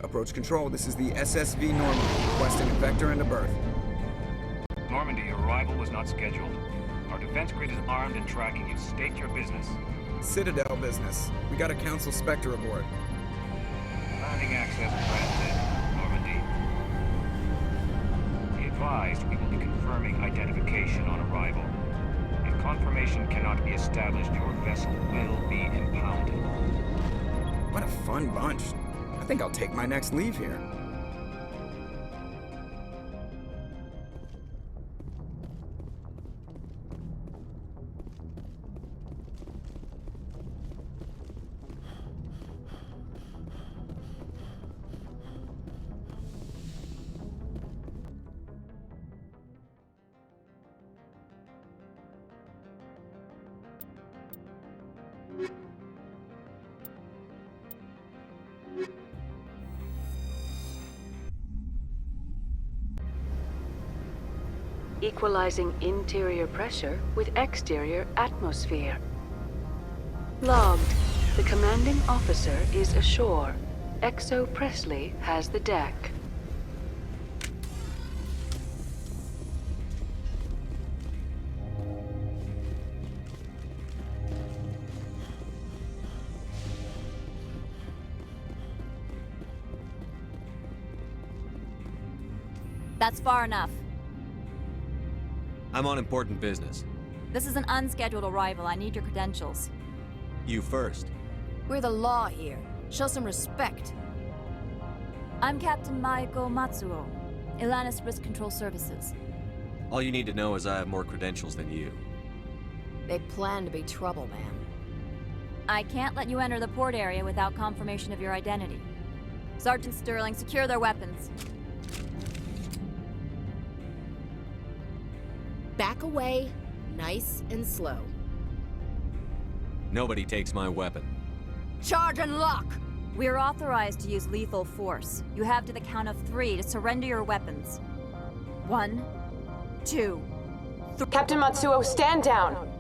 Approach control, this is the SSV Normandy, requesting a vector and a berth. Normandy, your arrival was not scheduled. Our defense grid is armed and tracking you. State your business. Citadel business. We got a Council Spectre aboard. Landing access granted, Normandy. Be advised, we will be confirming identification on arrival. If confirmation cannot be established, your vessel will be impounded. What a fun bunch. I think I'll take my next leave here. Equalizing interior pressure with exterior atmosphere. Logged. The commanding officer is ashore. Exo Presley has the deck. That's far enough. I'm on important business. This is an unscheduled arrival. I need your credentials. You first. We're the law here. Show some respect. I'm Captain Maiko Matsuo, Ilanis Risk Control Services. All you need to know is I have more credentials than you. They plan to be trouble, man. I can't let you enter the port area without confirmation of your identity. Sergeant Sterling, secure their weapons. Back away, nice and slow. Nobody takes my weapon. Charge and lock! We're authorized to use lethal force. You have to the count of 3 to surrender your weapons. 1, 2, 3. Captain Matsuo, stand down!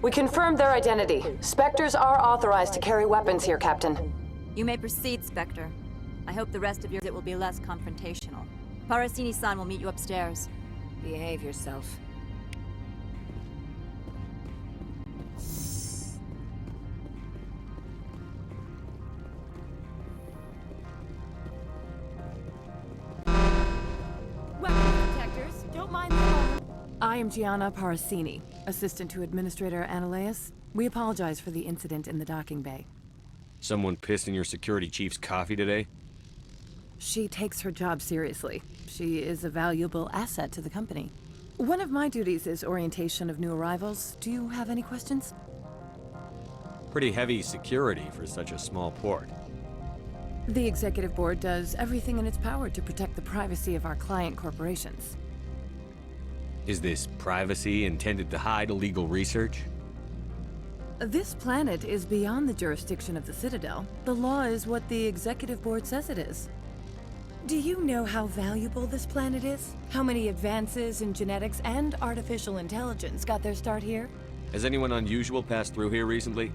We confirmed their identity. Spectres are authorized to carry weapons here, Captain. You may proceed, Spectre. I hope the rest of your visit will be less confrontational. Parasini-san will meet you upstairs. Behave yourself. Weapons detectors, don't mind them. I am Gianna Parasini, assistant to Administrator Ananias. We apologize for the incident in the docking bay. Someone pissed in your security chief's coffee today? She takes her job seriously. She is a valuable asset to the company. One of my duties is orientation of new arrivals. Do you have any questions? Pretty heavy security for such a small port. The Executive Board does everything in its power to protect the privacy of our client corporations. Is this privacy intended to hide illegal research? This planet is beyond the jurisdiction of the Citadel. The law is what the Executive Board says it is. Do you know how valuable this planet is? How many advances in genetics and artificial intelligence got their start here? Has anyone unusual passed through here recently?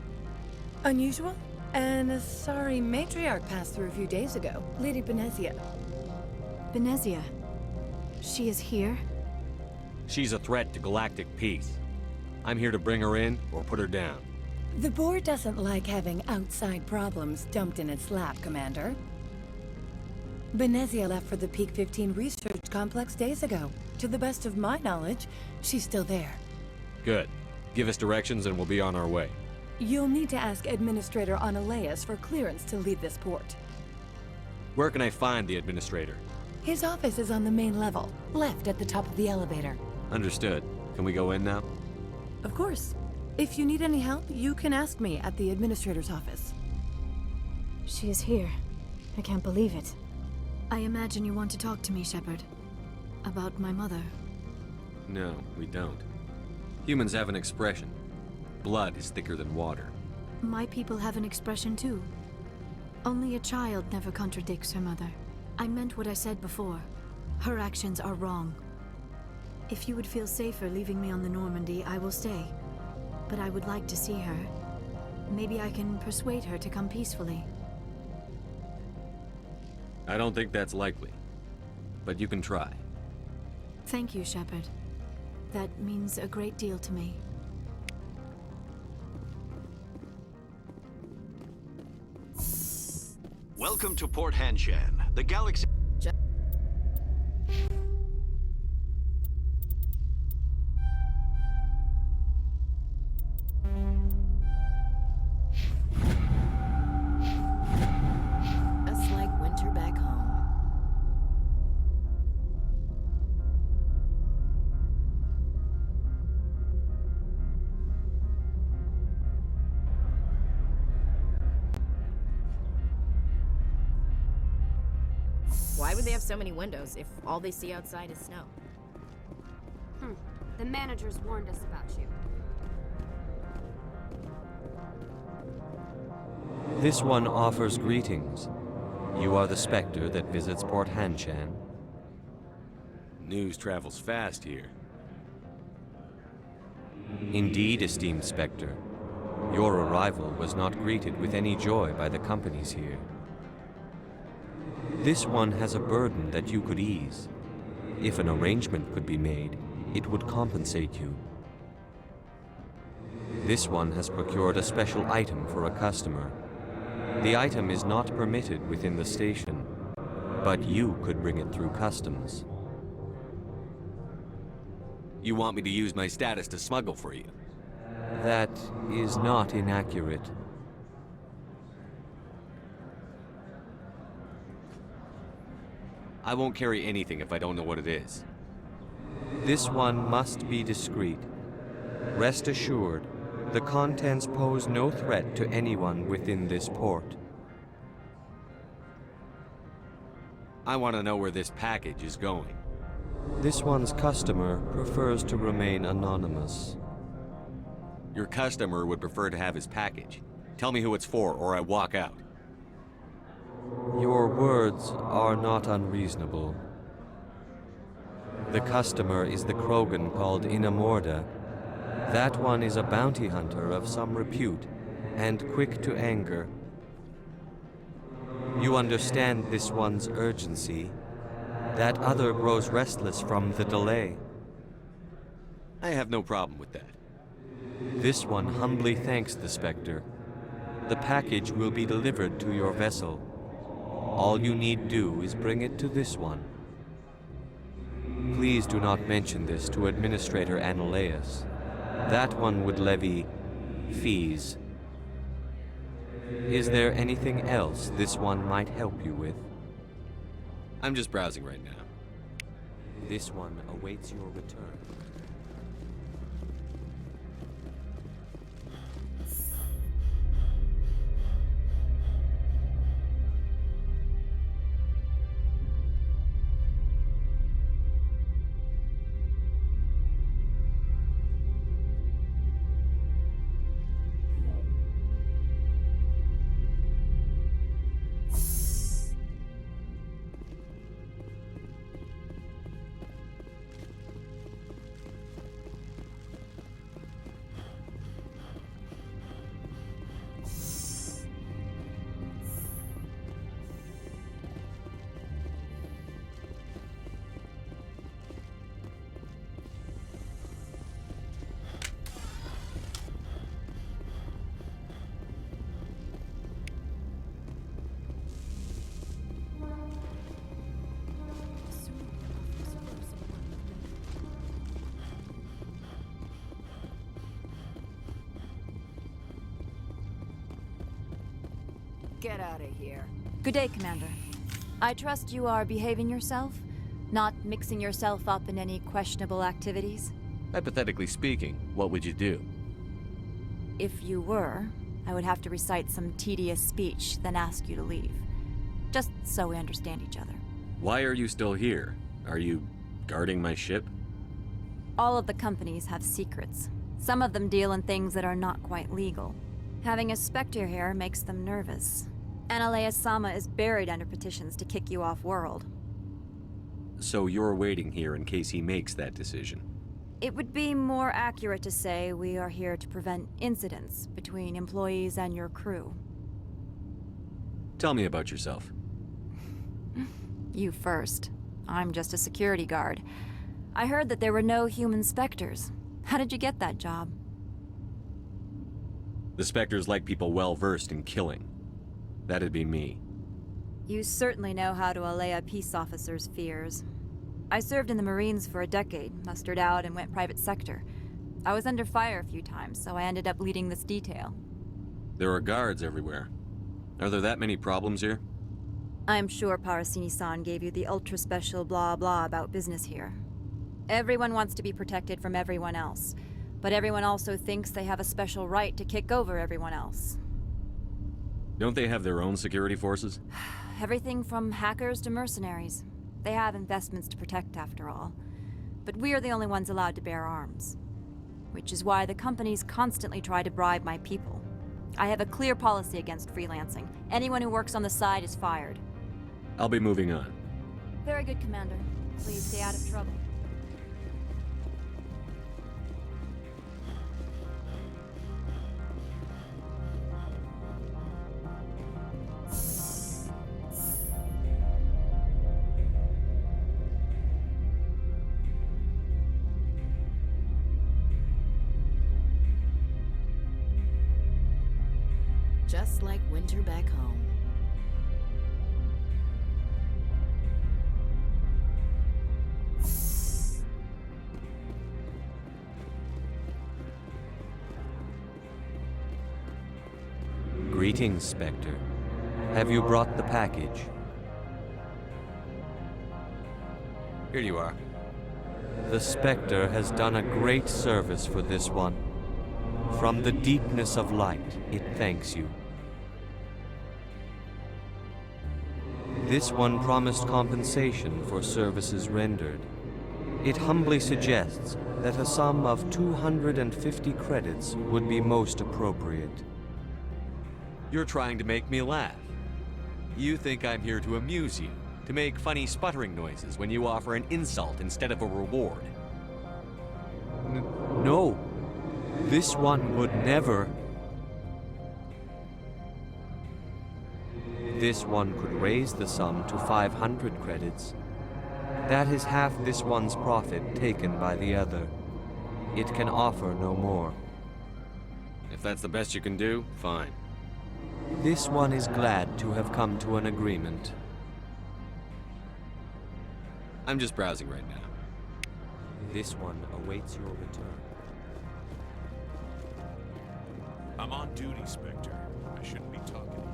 Unusual? An Asari matriarch passed through a few days ago. Lady Benezia. Benezia? She is here? She's a threat to galactic peace. I'm here to bring her in or put her down. The board doesn't like having outside problems dumped in its lap, Commander. Benezia left for the Peak 15 research complex days ago. To the best of my knowledge, she's still there. Good. Give us directions and we'll be on our way. You'll need to ask Administrator Ananias for clearance to leave this port. Where can I find the Administrator? His office is on the main level, left at the top of the elevator. Understood. Can we go in now? Of course. If you need any help, you can ask me at the Administrator's office. She is here. I can't believe it. I imagine you want to talk to me, Shepard. About my mother. No, we don't. Humans have an expression. Blood is thicker than water. My people have an expression too. Only a child never contradicts her mother. I meant what I said before. Her actions are wrong. If you would feel safer leaving me on the Normandy, I will stay. but I would like to see her. Maybe I can persuade her to come peacefully. I don't think that's likely, but you can try. Thank you, Shepard. That means a great deal to me. Welcome to Port Hanshan, the galaxy. Just like winter back home. Why would they have so many windows if all they see outside is snow? The managers warned us about you. This one offers greetings. You are the Spectre that visits Port Hanshan. News travels fast here. Indeed, esteemed Spectre. Your arrival was not greeted with any joy by the companies here. This one has a burden that you could ease. If an arrangement could be made, it would compensate you. This one has procured a special item for a customer. The item is not permitted within the station, but you could bring it through customs. You want me to use my status to smuggle for you? That is not inaccurate. I won't carry anything if I don't know what it is. This one must be discreet. Rest assured, the contents pose no threat to anyone within this port. I want to know where this package is going. This one's customer prefers to remain anonymous. Your customer would prefer to have his package. Tell me who it's for, or I walk out. Your words are not unreasonable. The customer is the Krogan called Inamorda. That one is a bounty hunter of some repute, and quick to anger. You understand this one's urgency. That other grows restless from the delay. I have no problem with that. This one humbly thanks the Spectre. The package will be delivered to your vessel. All you need do is bring it to this one. Please do not mention this to Administrator Annaleus. That one would levy fees. Is there anything else this one might help you with? I'm just browsing right now. This one awaits your return. Get out of here. Good day, Commander. I trust you are behaving yourself? Not mixing yourself up in any questionable activities? Hypothetically speaking, what would you do? If you were, I would have to recite some tedious speech, then ask you to leave. Just so we understand each other. Why are you still here? Are you guarding my ship? All of the companies have secrets. Some of them deal in things that are not quite legal. Having a Spectre here makes them nervous. Annaleus-sama is buried under petitions to kick you off-world. So you're waiting here in case he makes that decision? It would be more accurate to say we are here to prevent incidents between employees and your crew. Tell me about yourself. You first. I'm just a security guard. I heard that there were no human specters. How did you get that job? The Spectres like people well-versed in killing. That'd be me. You certainly know how to allay a peace officer's fears. I served in the Marines for a decade, mustered out and went private sector. I was under fire a few times, so I ended up leading this detail. There are guards everywhere. Are there that many problems here? I'm sure Parasini-san gave you the ultra-special blah blah about business here. Everyone wants to be protected from everyone else, but everyone also thinks they have a special right to kick over everyone else. Don't they have their own security forces? Everything from hackers to mercenaries. They have investments to protect, after all. But we're the only ones allowed to bear arms. Which is why the companies constantly try to bribe my people. I have a clear policy against freelancing. Anyone who works on the side is fired. I'll be moving on. Very good, Commander. Please stay out of trouble. Just like winter back home. Greetings, Spectre. Have you brought the package? Here you are. The Spectre has done a great service for this one. From the deepness of light, it thanks you. This one promised compensation for services rendered. It humbly suggests that a sum of 250 credits would be most appropriate. You're trying to make me laugh. You think I'm here to amuse you, to make funny sputtering noises when you offer an insult instead of a reward. No. This one would never. This one could raise the sum to 500 credits. That is half this one's profit taken by the other. It can offer no more. If that's the best you can do, fine. This one is glad to have come to an agreement. I'm just browsing right now. This one awaits your return. I'm on duty, Spectre. I shouldn't be talking to you.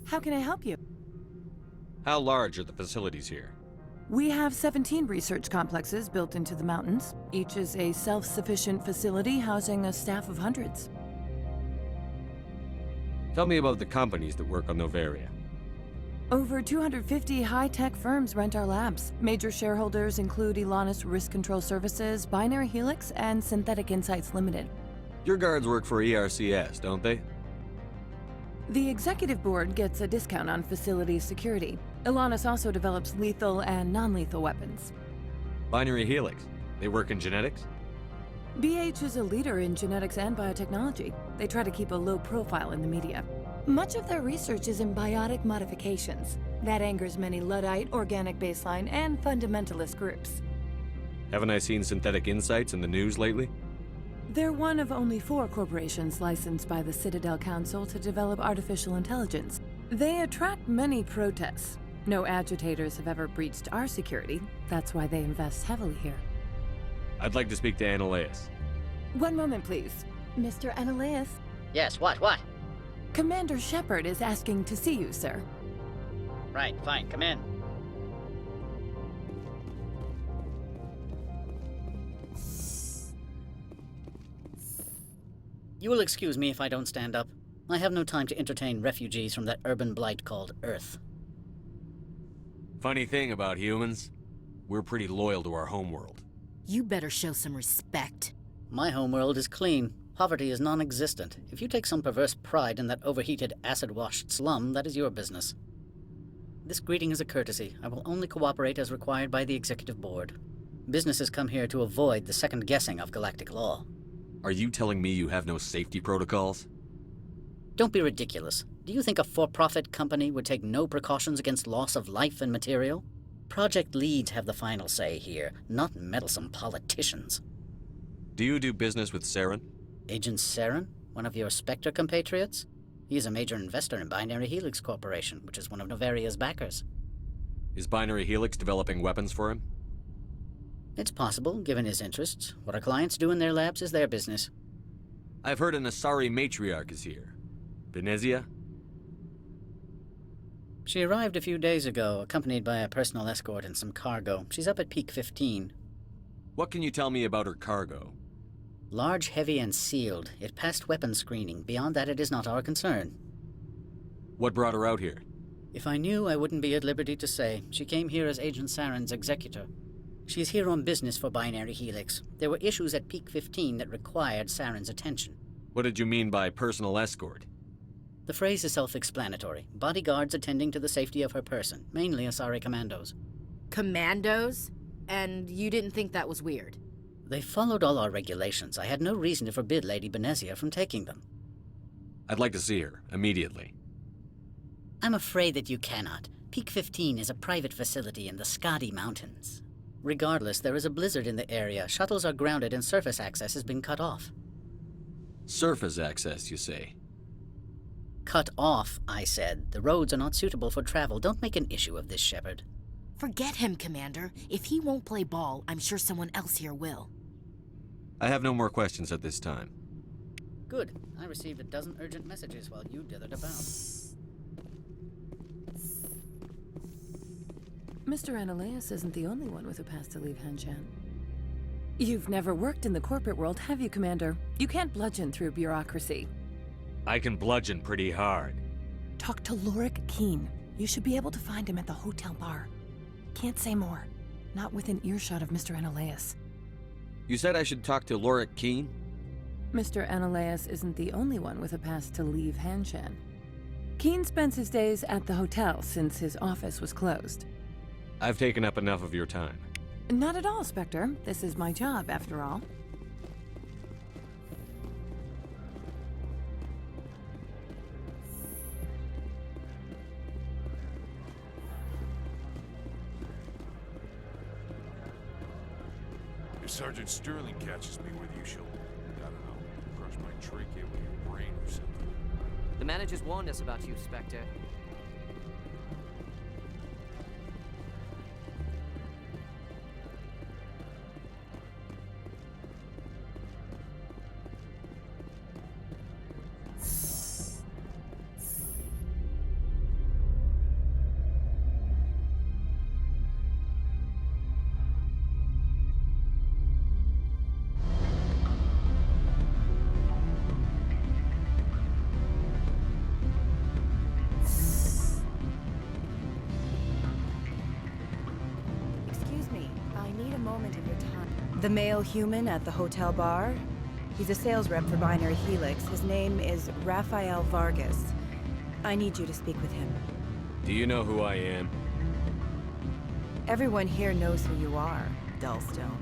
How can I help you? How large are the facilities here? We have 17 research complexes built into the mountains. Each is a self-sufficient facility housing a staff of hundreds. Tell me about the companies that work on Noveria. Over 250 high-tech firms rent our labs. Major shareholders include Elanus Risk Control Services, Binary Helix, and Synthetic Insights Limited. Your guards work for ERCS, don't they? The executive board gets a discount on facility security. Elanus also develops lethal and non-lethal weapons. Binary Helix. They work in genetics? BH is a leader in genetics and biotechnology. They try to keep a low profile in the media. Much of their research is in biotic modifications. That angers many Luddite, organic baseline, and fundamentalist groups. Haven't I seen Synthetic Insights in the news lately? They're one of only 4 corporations licensed by the Citadel Council to develop artificial intelligence. They attract many protests. No agitators have ever breached our security. That's why they invest heavily here. I'd like to speak to Annaleus. One moment, please. Mr. Annaleus? Yes, what? Commander Shepard is asking to see you, sir. Right, fine, come in. You will excuse me if I don't stand up. I have no time to entertain refugees from that urban blight called Earth. Funny thing about humans, we're pretty loyal to our homeworld. You better show some respect. My homeworld is clean. Poverty is non-existent. If you take some perverse pride in that overheated, acid-washed slum, that is your business. This greeting is a courtesy. I will only cooperate as required by the Executive Board. Businesses come here to avoid the second-guessing of galactic law. Are you telling me you have no safety protocols? Don't be ridiculous. Do you think a for-profit company would take no precautions against loss of life and material? Project leads have the final say here, not meddlesome politicians. Do you do business with Saren? Agent Saren? One of your Spectre compatriots? He is a major investor in Binary Helix Corporation, which is one of Noveria's backers. Is Binary Helix developing weapons for him? It's possible, given his interests. What our clients do in their labs is their business. I've heard an Asari matriarch is here. Venezia? She arrived a few days ago, accompanied by a personal escort and some cargo. She's up at Peak 15. What can you tell me about her cargo? Large, heavy, and sealed. It passed weapons screening. Beyond that, it is not our concern. What brought her out here? If I knew, I wouldn't be at liberty to say. She came here as Agent Saren's executor. She's here on business for Binary Helix. There were issues at Peak 15 that required Saren's attention. What did you mean by personal escort? The phrase is self-explanatory. Bodyguards attending to the safety of her person, mainly Asari commandos. Commandos? And you didn't think that was weird? They followed all our regulations. I had no reason to forbid Lady Venezia from taking them. I'd like to see her, immediately. I'm afraid that you cannot. Peak 15 is a private facility in the Skadi Mountains. Regardless, there is a blizzard in the area. Shuttles are grounded and surface access has been cut off. Surface access, you say? Cut off, I said. The roads are not suitable for travel. Don't make an issue of this, Shepard. Forget him, Commander. If he won't play ball, I'm sure someone else here will. I have no more questions at this time. Good. I received a dozen urgent messages while you dithered about. Mr. Ananias isn't the only one with a pass to leave Hanshan. You've never worked in the corporate world, have you, Commander? You can't bludgeon through bureaucracy. I can bludgeon pretty hard. Talk to Lorik Keen. You should be able to find him at the hotel bar. Can't say more. Not within earshot of Mr. Ananias. You said I should talk to Lorik Keen? Mr. Ananias isn't the only one with a pass to leave Hanshan. Keen spends his days at the hotel since his office was closed. I've taken up enough of your time. Not at all, Spectre. This is my job, after all. If Sergeant Sterling catches me with you, she'll, I don't know, crush my trachea with your brain or something. The managers warned us about you, Spectre. The male human at the hotel bar? He's a sales rep for Binary Helix. His name is Rafael Vargas. I need you to speak with him. Do you know who I am? Everyone here knows who you are, Dullstone.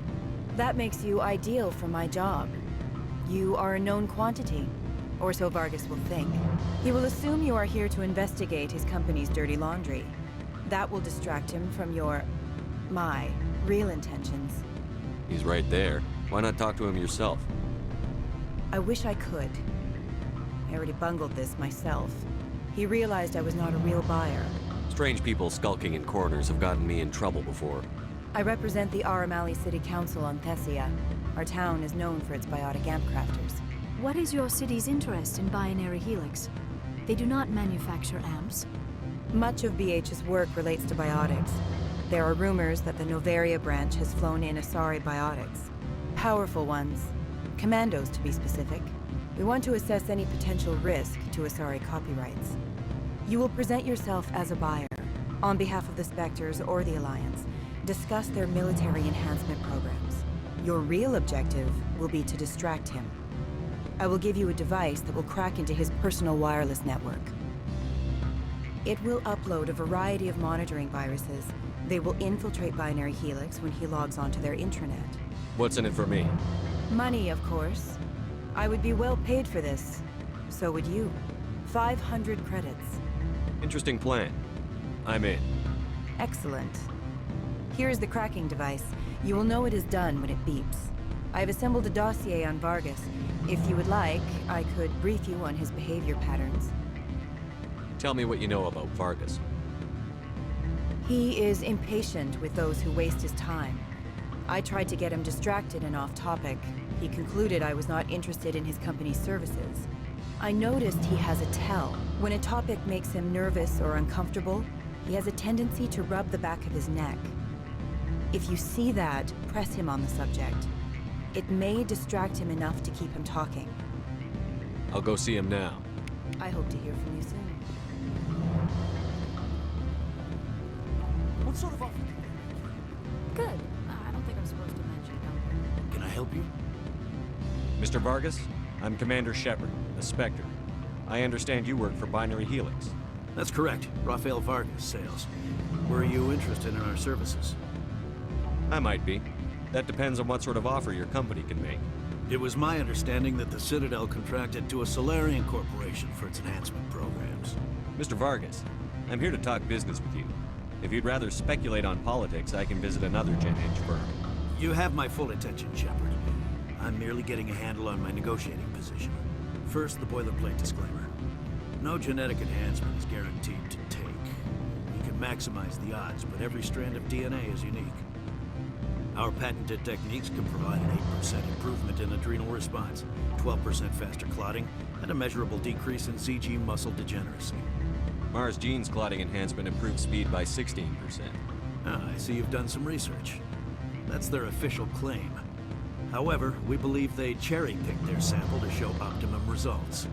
That makes you ideal for my job. You are a known quantity, or so Vargas will think. He will assume you are here to investigate his company's dirty laundry. That will distract him from my real intentions. He's right there. Why not talk to him yourself? I wish I could. I already bungled this myself. He realized I was not a real buyer. Strange people skulking in corners have gotten me in trouble before. I represent the Aramali City Council on Thessia. Our town is known for its biotic amp crafters. What is your city's interest in Binary Helix? They do not manufacture amps. Much of BH's work relates to biotics. There are rumors that the Noveria branch has flown in Asari biotics. Powerful ones. Commandos, to be specific. We want to assess any potential risk to Asari copyrights. You will present yourself as a buyer, on behalf of the Spectres or the Alliance. Discuss their military enhancement programs. Your real objective will be to distract him. I will give you a device that will crack into his personal wireless network. It will upload a variety of monitoring viruses. They will infiltrate Binary Helix when he logs onto their intranet. What's in it for me? Money, of course. I would be well paid for this. So would you. 500 credits. Interesting plan. I'm in. Excellent. Here is the cracking device. You will know it is done when it beeps. I have assembled a dossier on Vargas. If you would like, I could brief you on his behavior patterns. Tell me what you know about Vargas. He is impatient with those who waste his time. I tried to get him distracted and off topic. He concluded I was not interested in his company's services. I noticed he has a tell. When a topic makes him nervous or uncomfortable, he has a tendency to rub the back of his neck. If you see that, press him on the subject. It may distract him enough to keep him talking. I'll go see him now. I hope to hear from you soon. What sort of offer? Good. I don't think I'm supposed to mention it. Can I help you? Mr. Vargas, I'm Commander Shepard, a Spectre. I understand you work for Binary Helix. That's correct. Rafael Vargas, sales. Were you interested in our services? I might be. That depends on what sort of offer your company can make. It was my understanding that the Citadel contracted to a Solarian corporation for its enhancement programs. Mr. Vargas, I'm here to talk business with you. If you'd rather speculate on politics, I can visit another Gen Eng firm. You have my full attention, Shepard. I'm merely getting a handle on my negotiating position. First, the boilerplate disclaimer. No genetic enhancement is guaranteed to take. You can maximize the odds, but every strand of DNA is unique. Our patented techniques can provide an 8% improvement in adrenal response, 12% faster clotting, and a measurable decrease in CG muscle degeneracy. Mars Gene's clotting enhancement improves speed by 16%. Ah, I see you've done some research. That's their official claim. However, we believe they cherry-picked their sample to show optimum results.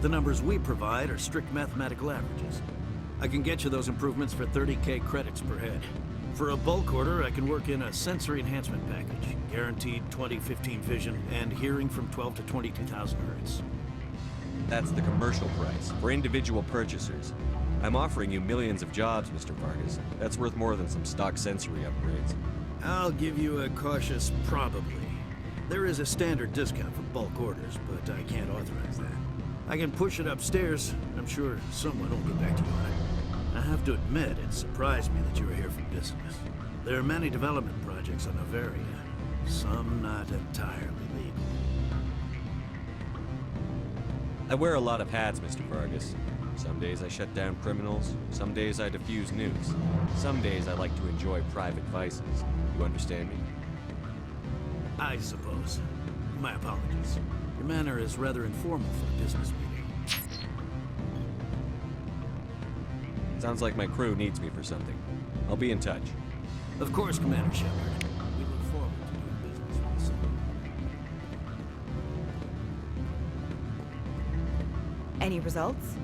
The numbers we provide are strict mathematical averages. I can get you those improvements for 30K credits per head. For a bulk order, I can work in a sensory enhancement package, guaranteed 20/15 vision, and hearing from 12 to 22,000 hertz. That's the commercial price for individual purchasers. I'm offering you millions of jobs, Mr. Vargas. That's worth more than some stock sensory upgrades. I'll give you a cautious probably. There is a standard discount for bulk orders, but I can't authorize that. I can push it upstairs. I'm sure someone will get back to you on it. I have to admit, it surprised me that you were here for business. There are many development projects on Noveria, some not entirely legal. I wear a lot of hats, Mr. Vargas. Some days I shut down criminals, some days I defuse nukes. Some days I like to enjoy private vices. You understand me? I suppose. My apologies. Your manner is rather informal for a business meeting. Sounds like my crew needs me for something. I'll be in touch. Of course, Commander Shepard. We look forward to doing business with you. Any results?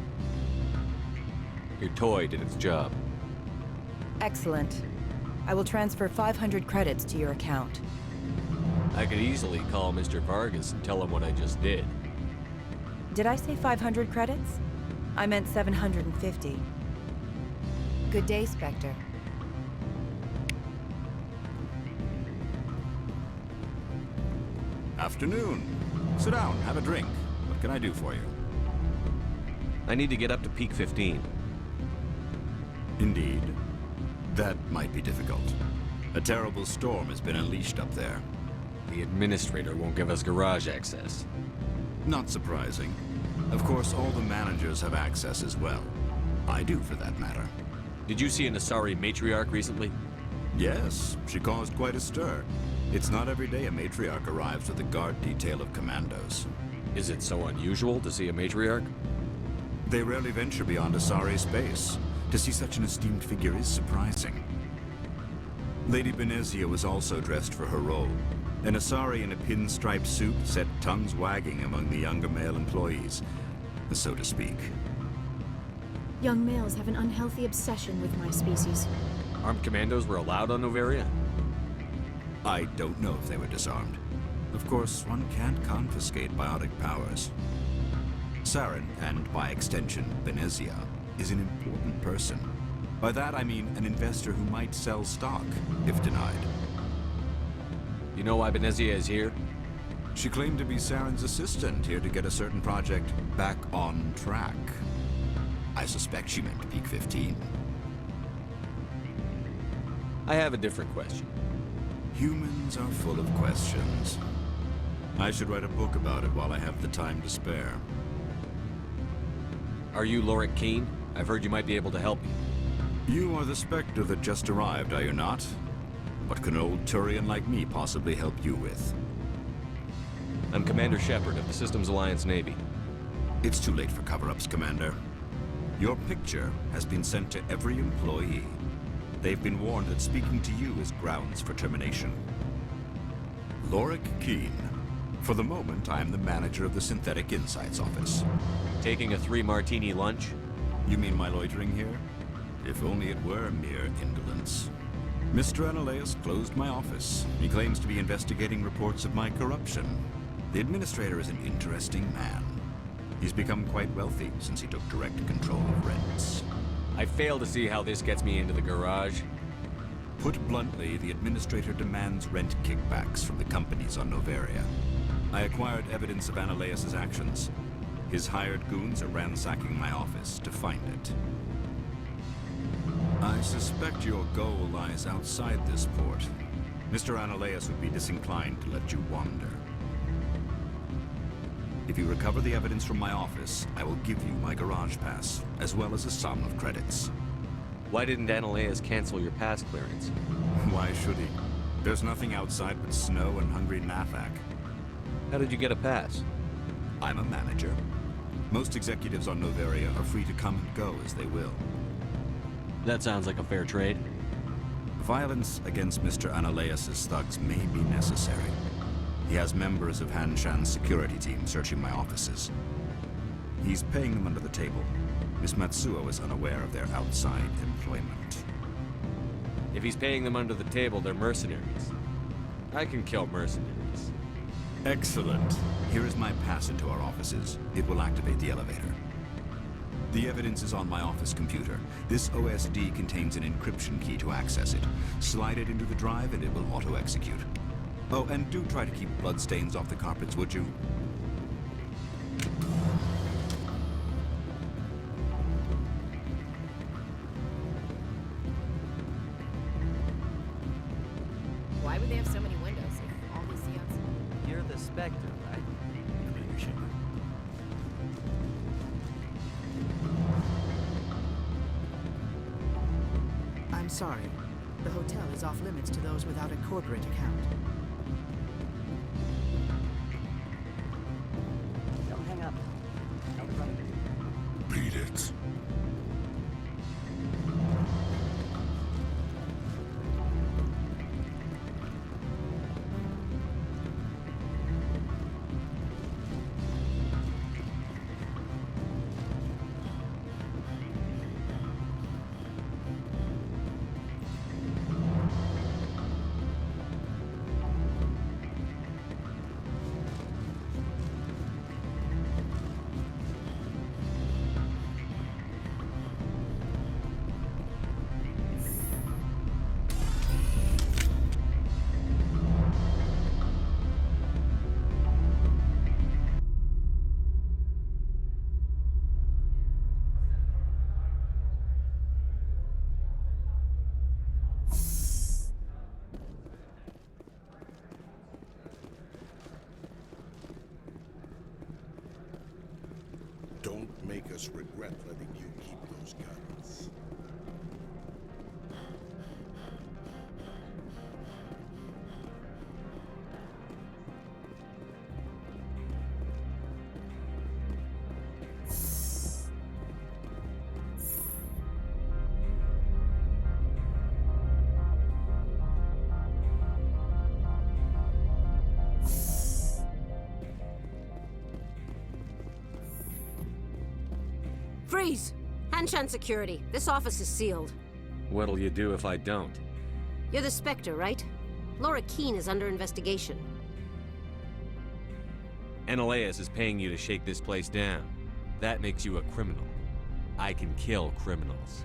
Your toy did its job. Excellent. I will transfer 500 credits to your account. I could easily call Mr. Vargas and tell him what I just did. Did I say 500 credits? I meant 750. Good day, Spectre. Afternoon. Sit down, have a drink. What can I do for you? I need to get up to peak 15. Indeed. That might be difficult. A terrible storm has been unleashed up there. The administrator won't give us garage access. Not surprising. Of course, all the managers have access as well. I do, for that matter. Did you see an Asari matriarch recently? Yes, she caused quite a stir. It's not every day a matriarch arrives with a guard detail of commandos. Is it so unusual to see a matriarch? They rarely venture beyond Asari space. To see such an esteemed figure is surprising. Lady Benezia was also dressed for her role. An Asari in a pinstriped suit set tongues wagging among the younger male employees, so to speak. Young males have an unhealthy obsession with my species. Armed commandos were allowed on Noveria? I don't know if they were disarmed. Of course, one can't confiscate biotic powers. Saren, and by extension, Venezia, is an important person. By that I mean an investor who might sell stock, if denied. You know why Venezia is here? She claimed to be Saren's assistant, here to get a certain project back on track. I suspect she meant Peak 15. I have a different question. Humans are full of questions. I should write a book about it while I have the time to spare. Are you Lorik Keene? I've heard you might be able to help me. You are the Spectre that just arrived, are you not? What can an old Turian like me possibly help you with? I'm Commander Shepard of the Systems Alliance Navy. It's too late for cover-ups, Commander. Your picture has been sent to every employee. They've been warned that speaking to you is grounds for termination. Lorik Keene. For the moment, I am the manager of the Synthetic Insights Office. Taking a 3-martini lunch? You mean my loitering here? If only it were mere indolence. Mr. Analaeus closed my office. He claims to be investigating reports of my corruption. The administrator is an interesting man. He's become quite wealthy since he took direct control of rents. I fail to see how this gets me into the garage. Put bluntly, the administrator demands rent kickbacks from the companies on Noveria. I acquired evidence of Analaeus' actions. His hired goons are ransacking my office to find it. I suspect your goal lies outside this port. Mr. Analaeus would be disinclined to let you wander. If you recover the evidence from my office, I will give you my garage pass, as well as a sum of credits. Why didn't Analaeus cancel your pass clearance? Why should he? There's nothing outside but snow and hungry Nathak. How did you get a pass? I'm a manager. Most executives on Noveria are free to come and go as they will. That sounds like a fair trade. Violence against Mr. Analaeus' thugs may be necessary. He has members of Hanshan's security team searching my offices. He's paying them under the table. Miss Matsuo is unaware of their outside employment. If he's paying them under the table, they're mercenaries. I can kill mercenaries. Excellent. Here is my pass into our offices. It will activate the elevator. The evidence is on my office computer. This OSD contains an encryption key to access it. Slide it into the drive and it will auto-execute. Oh, and do try to keep bloodstains off the carpets, would you? Why would they have so many windows if all they see outside? You're the Spectre, right? Commander Shepard. I'm sorry. The hotel is off limits to those without a corporate account. Don't hang up. Beat it. Don't make us regret letting you keep those guns. Freeze! Hanshan Security. This office is sealed. What'll you do if I don't? You're the Spectre, right? Lorik Keene is under investigation. Ananias is paying you to shake this place down. That makes you a criminal. I can kill criminals.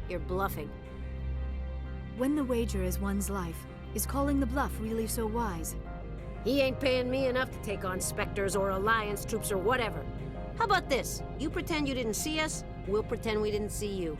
You're bluffing. When the wager is one's life, is calling the bluff really so wise? He ain't paying me enough to take on Spectres or Alliance troops or whatever. How about this? You pretend you didn't see us, we'll pretend we didn't see you.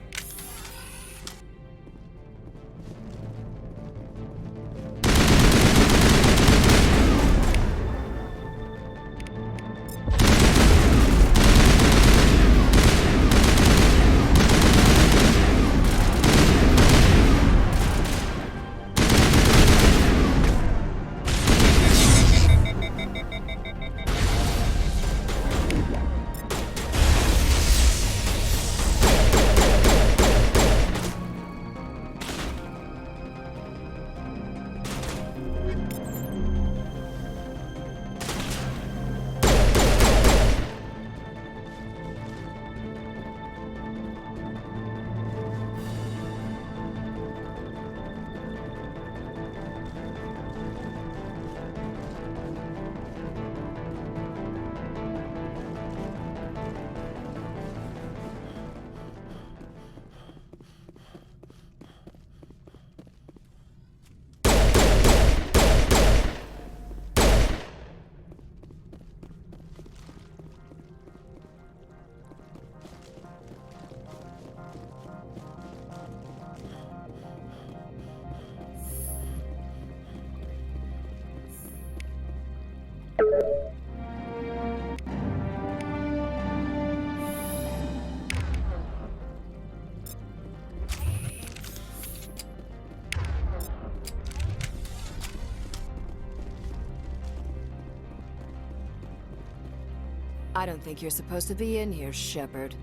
I don't think you're supposed to be in here, Shepard.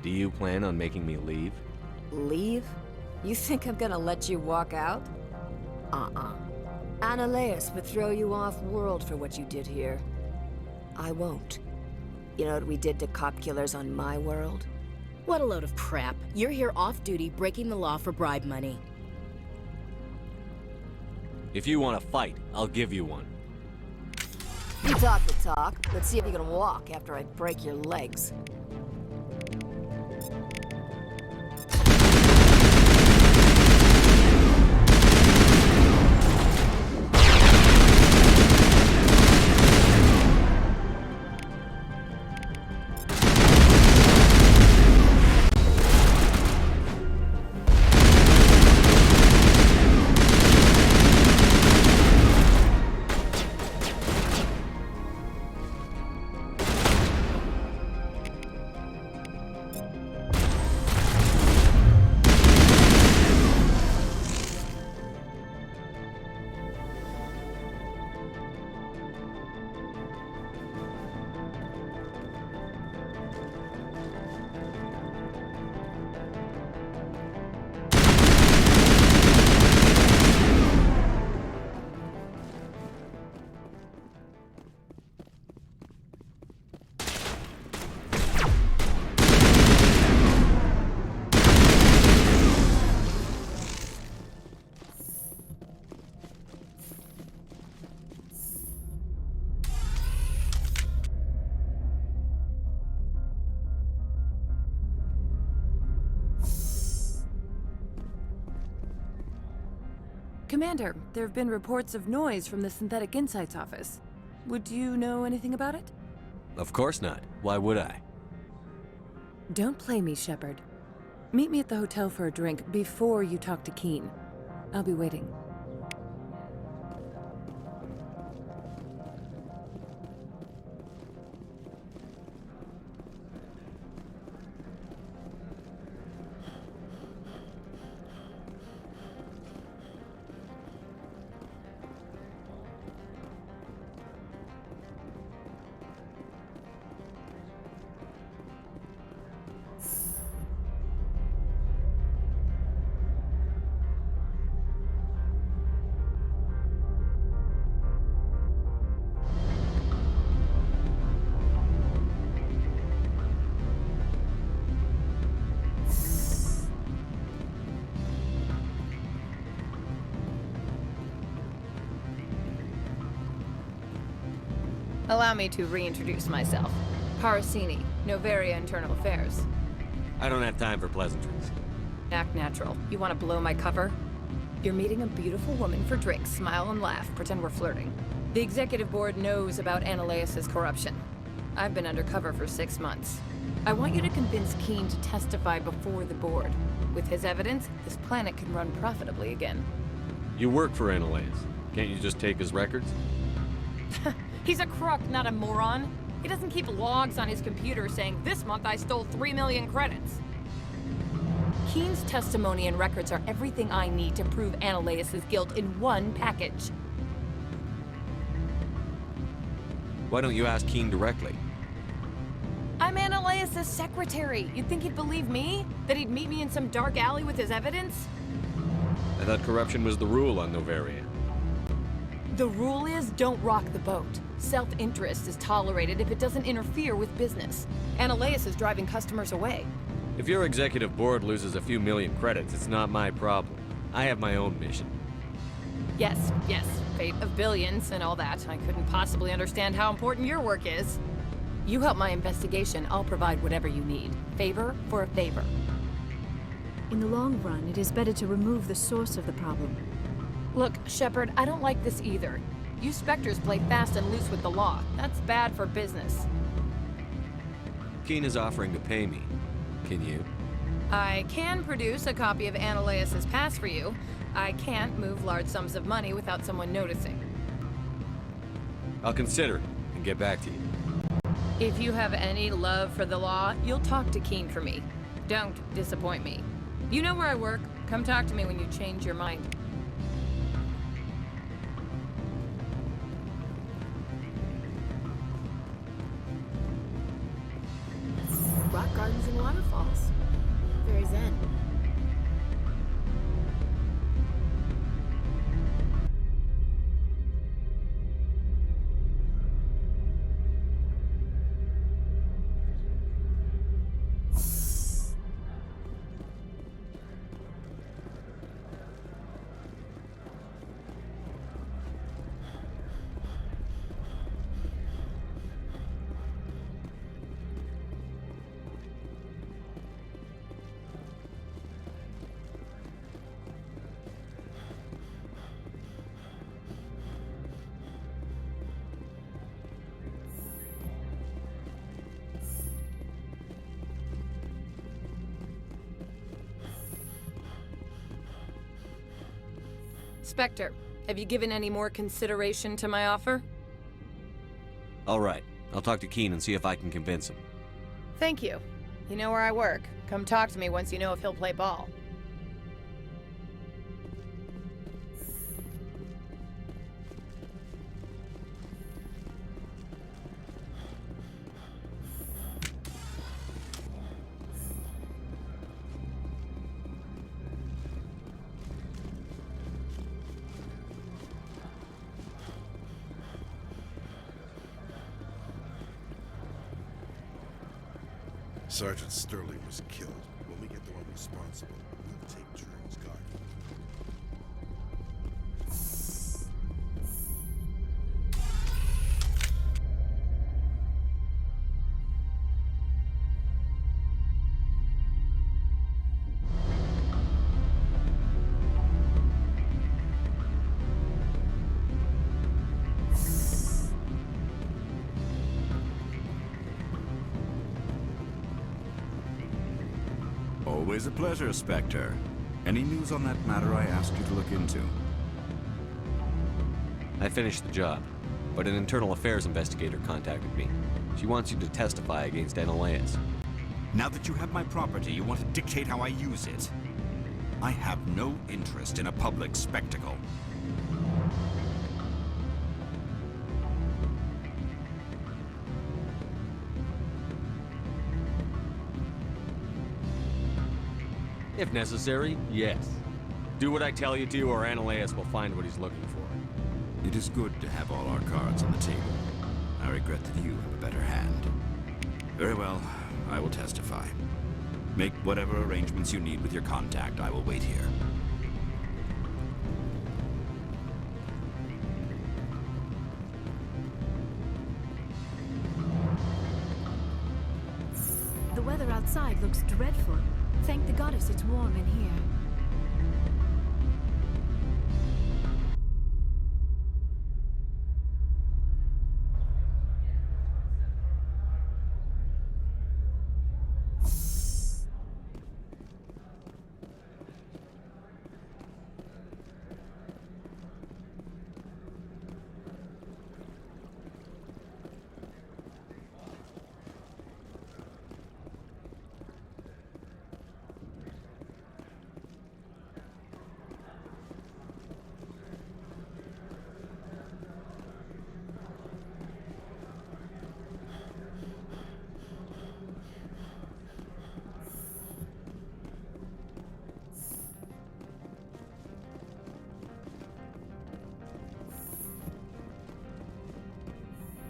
Do you plan on making me leave? Leave? You think I'm gonna let you walk out? Ananias would throw you off-world for what you did here. I won't. You know what we did to cop killers on my world? What a load of crap. You're here off-duty, breaking the law for bribe money. If you want to fight, I'll give you one. You talk the talk. Let's see if you can walk after I break your legs. Commander, there have been reports of noise from the Synthetic Insights office. Would you know anything about it? Of course not. Why would I? Don't play me, Shepard. Meet me at the hotel for a drink before you talk to Keen. I'll be waiting. Allow me to reintroduce myself. Parasini, Noveria Internal Affairs. I don't have time for pleasantries. Act natural. You want to blow my cover? You're meeting a beautiful woman for drinks. Smile and laugh. Pretend we're flirting. The executive board knows about Ananias' corruption. I've been undercover for 6 months. I want you to convince Keen to testify before the board. With his evidence, this planet can run profitably again. You work for Ananias. Can't you just take his records? He's a crook, not a moron. He doesn't keep logs on his computer saying, "This month I stole 3 million credits." Keen's testimony and records are everything I need to prove Ananias' guilt in one package. Why don't you ask Keen directly? I'm Ananias' secretary. You'd think he'd believe me? That he'd meet me in some dark alley with his evidence? I thought corruption was the rule on Noveria. The rule is, don't rock the boat. Self-interest is tolerated if it doesn't interfere with business. Ananias is driving customers away. If your executive board loses a few million credits, it's not my problem. I have my own mission. Yes, fate of billions and all that. I couldn't possibly understand how important your work is. You help my investigation, I'll provide whatever you need. Favor for a favor. In the long run, it is better to remove the source of the problem. Look, Shepard, I don't like this either. You Spectres play fast and loose with the law. That's bad for business. Keen is offering to pay me. Can you? I can produce a copy of Ananias' pass for you. I can't move large sums of money without someone noticing. I'll consider it and get back to you. If you have any love for the law, you'll talk to Keen for me. Don't disappoint me. You know where I work. Come talk to me when you change your mind. Rock gardens and waterfalls. Very zen. Spectre, have you given any more consideration to my offer? All right. I'll talk to Keen and see if I can convince him. Thank you. You know where I work. Come talk to me once you know if he'll play ball. Sergeant Sterling was killed. When we get the one responsible, we'll take turns guarding. Always a pleasure, Spectre. Any news on that matter I asked you to look into? I finished the job, but an internal affairs investigator contacted me. She wants you to testify against Ananias. Now that you have my property, you want to dictate how I use it? I have no interest in a public spectacle. If necessary, yes. Do what I tell you to, or Ananias will find what he's looking for. It is good to have all our cards on the table. I regret that you have a better hand. Very well, I will testify. Make whatever arrangements you need with your contact. I will wait here. The weather outside looks dreadful. Thank the goddess it's warm in here.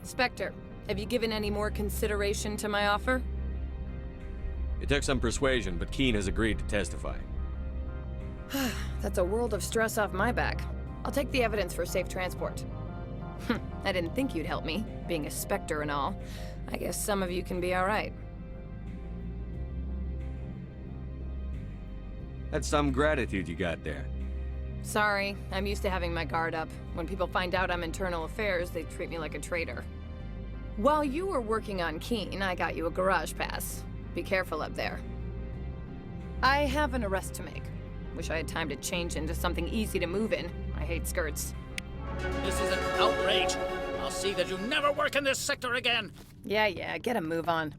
Spectre, have you given any more consideration to my offer? It took some persuasion, but Keen has agreed to testify. That's a world of stress off my back. I'll take the evidence for safe transport. I didn't think you'd help me, being a Spectre and all. I guess some of you can be alright. That's some gratitude you got there. Sorry, I'm used to having my guard up. When people find out I'm internal affairs, they treat me like a traitor. While you were working on Keen, I got you a garage pass. Be careful up there. I have an arrest to make. Wish I had time to change into something easy to move in. I hate skirts. This is an outrage. I'll see that you never work in this sector again. Yeah, get a move on.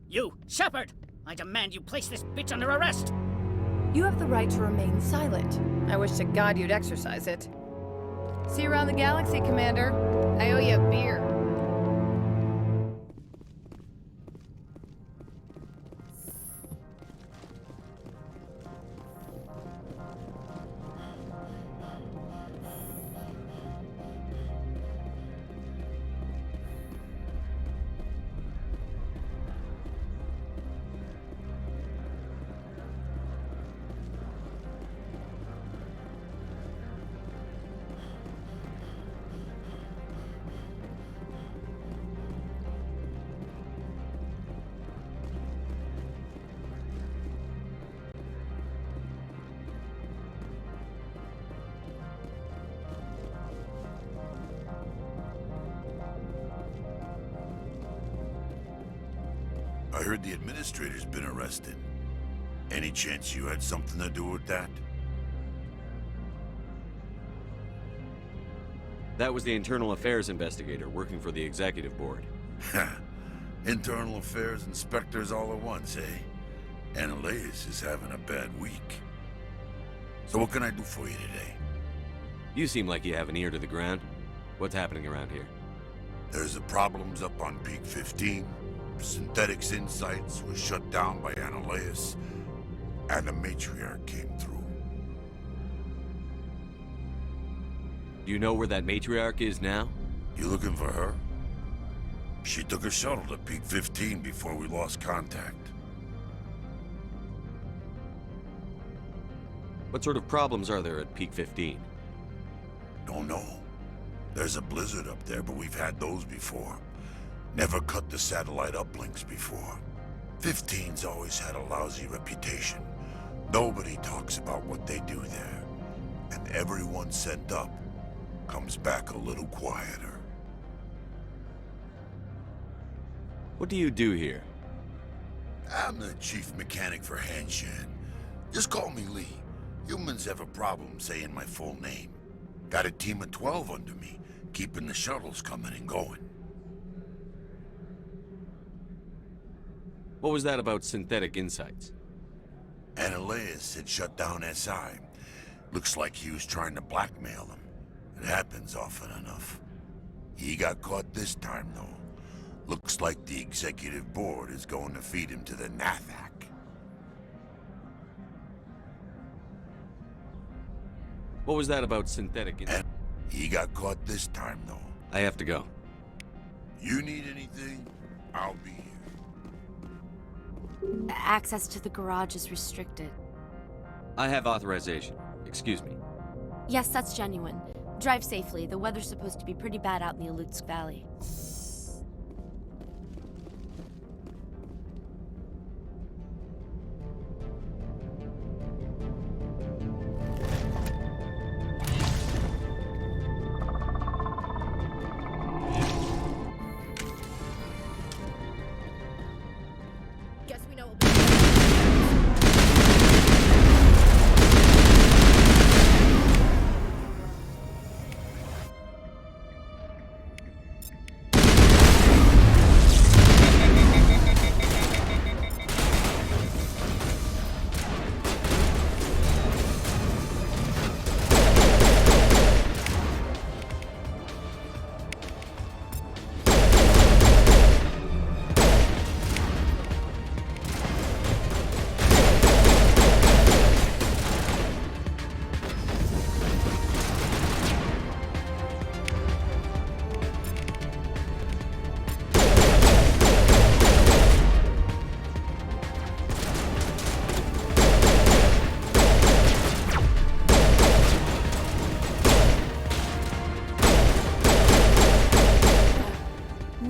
You, Shepard! I demand you place this bitch under arrest! You have the right to remain silent. I wish to God you'd exercise it. See you around the galaxy, Commander. I owe you a beer. I heard the administrator's been arrested. Any chance you had something to do with that? That was the internal affairs investigator working for the executive board. Internal affairs inspectors all at once, eh? Annaleus is having a bad week. So what can I do for you today? You seem like you have an ear to the ground. What's happening around here? There's the problems up on Peak 15. Synthetics Insights was shut down by Annaleus, and the matriarch came through. Do you know where that matriarch is now? You looking for her? She took a shuttle to Peak 15 before we lost contact. What sort of problems are there at Peak 15? Don't know. There's a blizzard up there, but we've had those before. Never cut the satellite uplinks before. 15's always had a lousy reputation. Nobody talks about what they do there. And everyone sent up comes back a little quieter. What do you do here? I'm the chief mechanic for Hanshan. Just call me Lee. Humans have a problem saying my full name. Got a team of 12 under me, keeping the shuttles coming and going. What was that about Synthetic Insights? Annaleus had shut down SI. Looks like he was trying to blackmail them. It happens often enough. He got caught this time, though. Looks like the executive board is going to feed him to the Nathak. What was that about Synthetic Insights? He got caught this time, though. I have to go. You need anything? I'll be here. Access to the garage is restricted. I have authorization. Excuse me. Yes, that's genuine. Drive safely. The weather's supposed to be pretty bad out in the Alutsk Valley.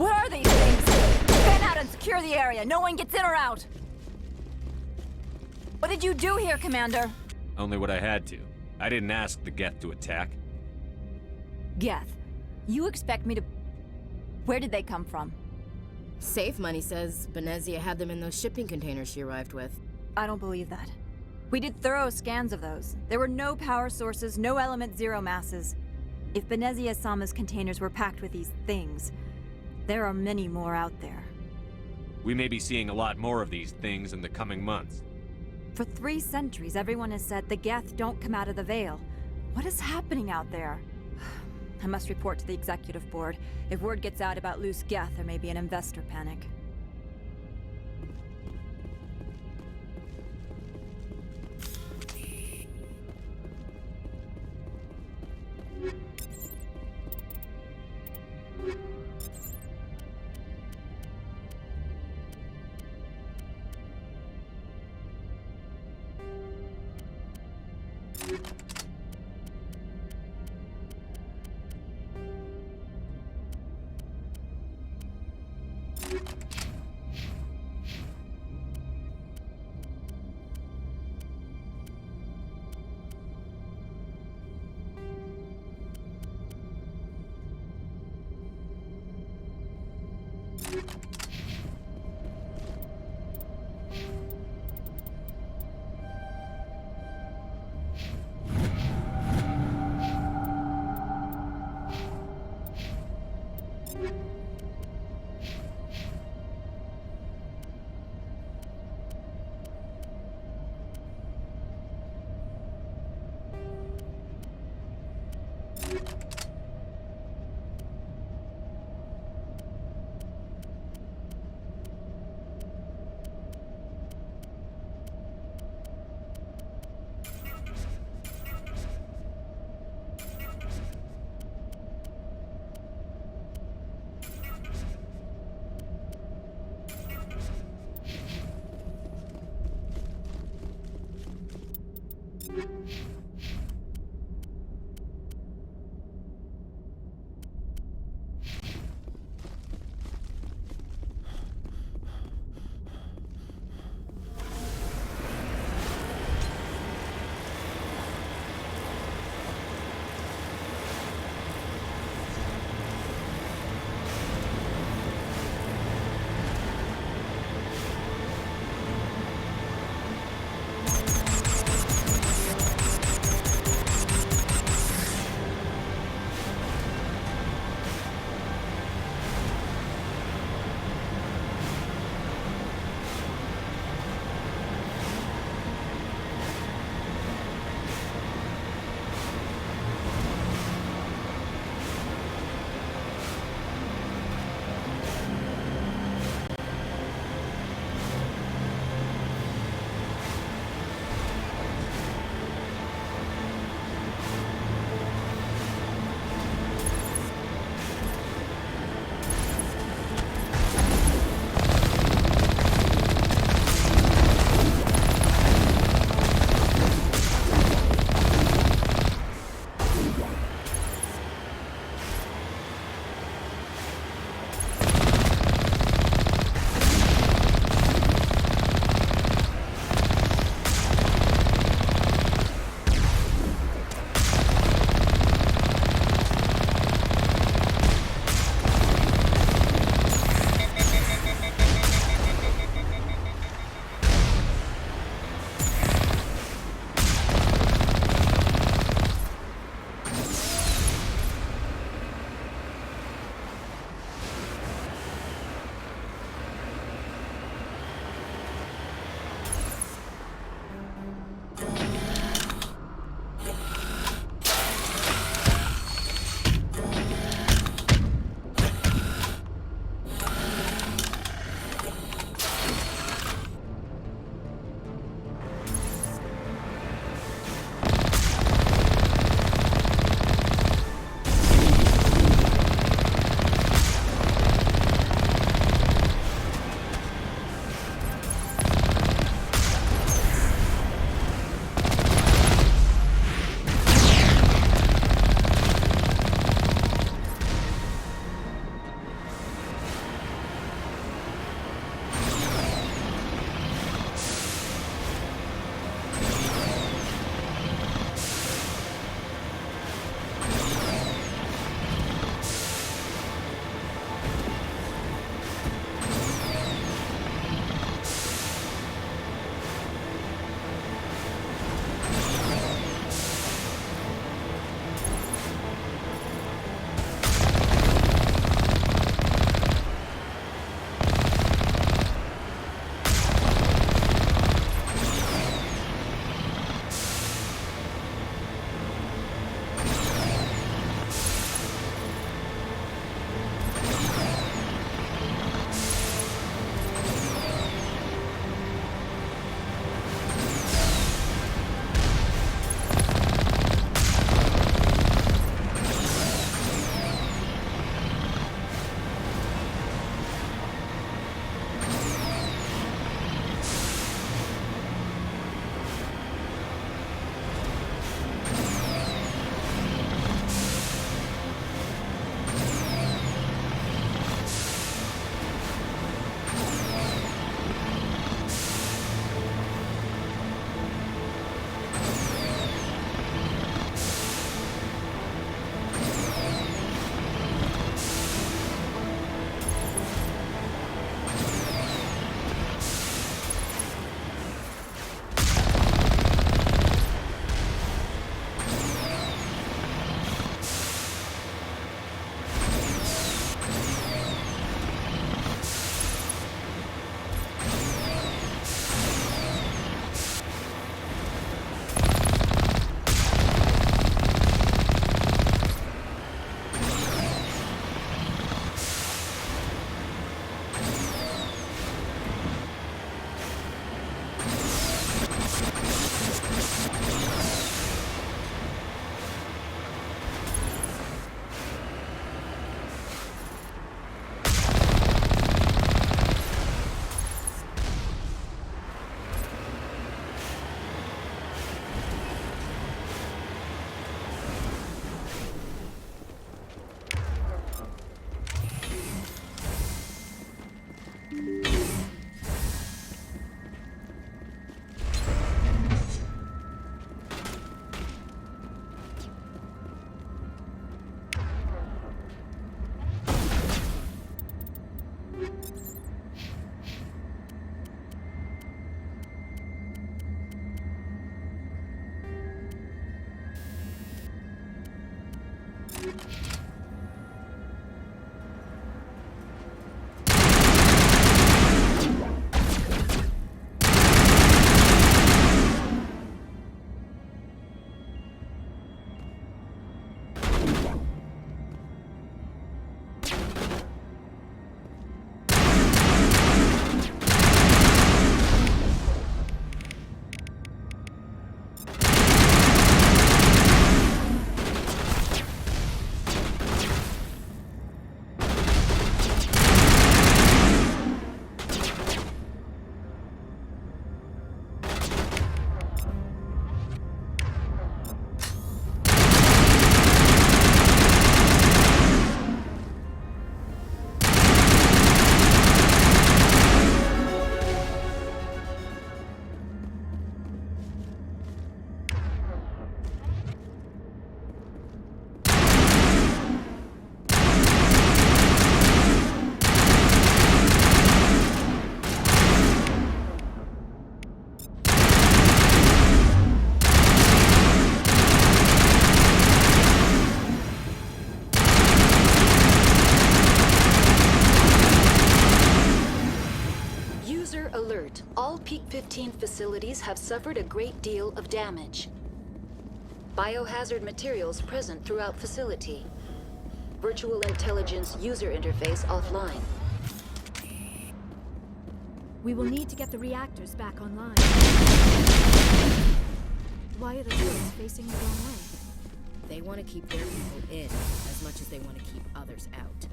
What are these things? Fan out and secure the area. No one gets in or out. What did you do here, Commander? Only what I had to. I didn't ask the Geth to attack. Geth, you expect me to... Where did they come from? Safe Money says Benezia had them in those shipping containers she arrived with. I don't believe that. We did thorough scans of those. There were no power sources, no element zero masses. If Benezia-sama's containers were packed with these things, there are many more out there. We may be seeing a lot more of these things in the coming months. For 3 centuries, everyone has said the Geth don't come out of the Veil. What is happening out there? I must report to the Executive Board. If word gets out about loose Geth, there may be an investor panic. Alert. All Peak 15 facilities have suffered a great deal of damage. Biohazard materials present throughout facility. Virtual intelligence user interface offline. We will need to get the reactors back online. Why are the turrets facing the wrong way? They want to keep their people in as much as they want to keep others out.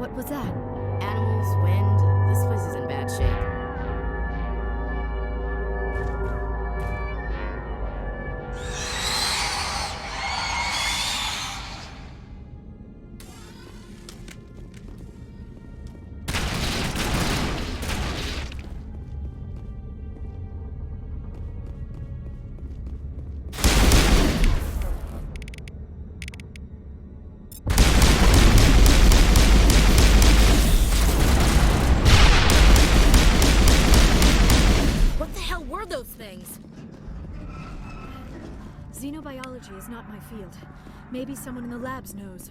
What was that? Animals, wind. This place is in bad shape. Xenobiology is not my field. Maybe someone in the labs knows.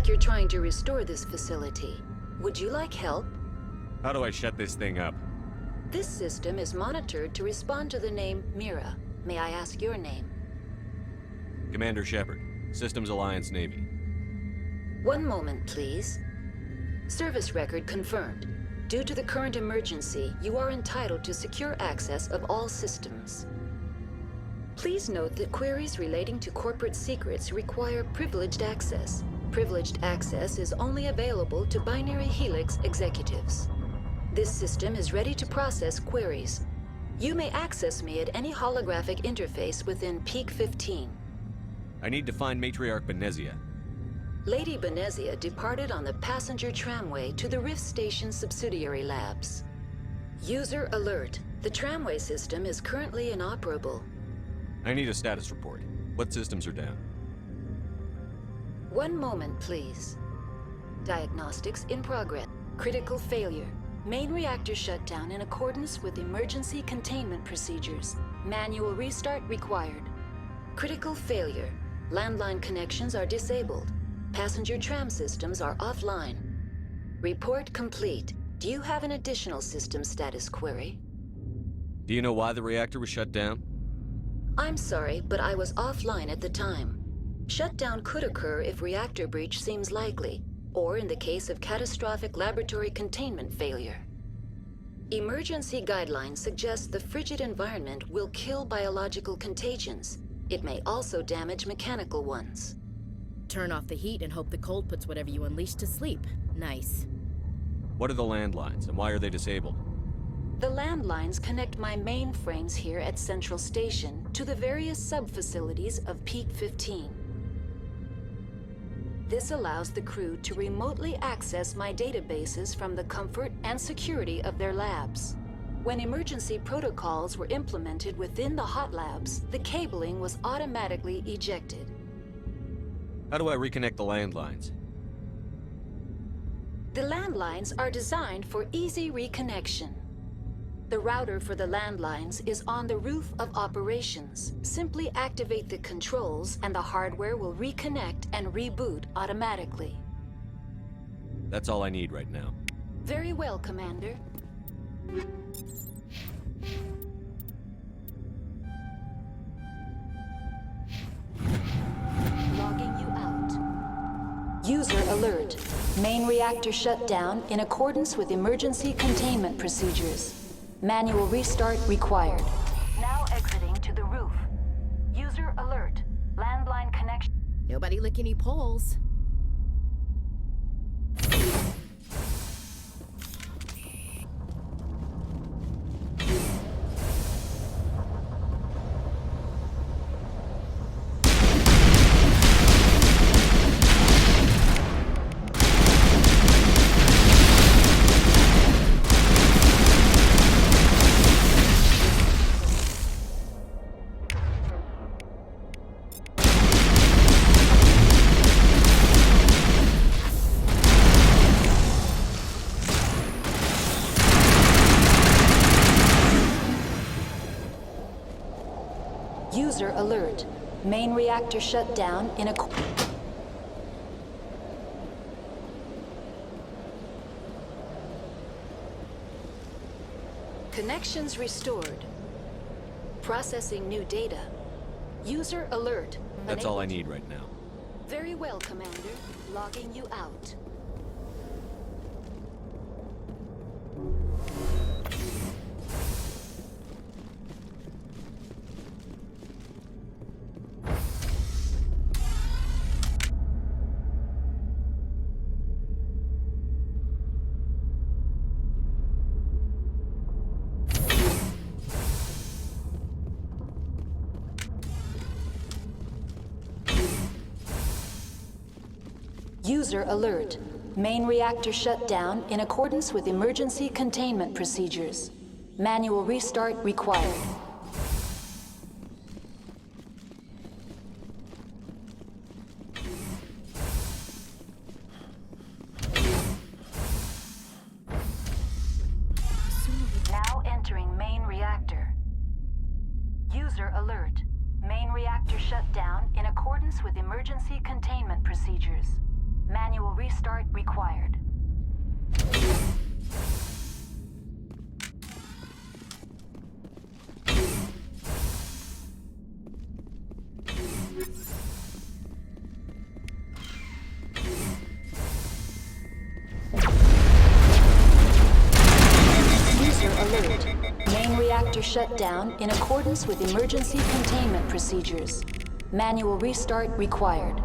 like you're trying to restore this facility. Would you like help? How do I shut this thing up? This system is monitored to respond to the name Mira. May I ask your name? Commander Shepard, Systems Alliance Navy. One moment, please. Service record confirmed. Due to the current emergency, you are entitled to secure access of all systems. Please note that queries relating to corporate secrets require privileged access. Privileged access is only available to Binary Helix executives. This system is ready to process queries. You may access me at any holographic interface within Peak 15. I need to find Matriarch Benezia. Lady Benezia departed on the passenger tramway to the Rift Station subsidiary labs. User alert. The tramway system is currently inoperable. I need a status report. What systems are down? One moment, please. Diagnostics in progress. Critical failure. Main reactor shutdown in accordance with emergency containment procedures. Manual restart required. Critical failure. Landline connections are disabled. Passenger tram systems are offline. Report complete. Do you have an additional system status query? Do you know why the reactor was shut down? I'm sorry, but I was offline at the time. Shutdown could occur if reactor breach seems likely, or in the case of catastrophic laboratory containment failure. Emergency guidelines suggest the frigid environment will kill biological contagions. It may also damage mechanical ones. Turn off the heat and hope the cold puts whatever you unleash to sleep. Nice. What are the landlines, and why are they disabled? The landlines connect my mainframes here at Central Station to the various sub-facilities of Peak 15. This allows the crew to remotely access my databases from the comfort and security of their labs. When emergency protocols were implemented within the hot labs, the cabling was automatically ejected. How do I reconnect the landlines? The landlines are designed for easy reconnection. The router for the landlines is on the roof of operations. Simply activate the controls and the hardware will reconnect and reboot automatically. That's all I need right now. Very well, Commander. Logging you out. User alert. Main reactor shut down in accordance with emergency containment procedures. Manual restart required. Now exiting to the roof. User alert. Landline connection. Nobody lick any poles. User alert. Main reactor shut down in a... Connections restored. Processing new data. User alert. That's all I need right now. Very well, Commander. Logging you out. User alert. Main reactor shut down in accordance with emergency containment procedures. Manual restart required. Now entering main reactor. User alert. Main reactor shut down in accordance with emergency containment procedures. Manual restart required. User alert. Main reactor shut down in accordance with emergency containment procedures. Manual restart required.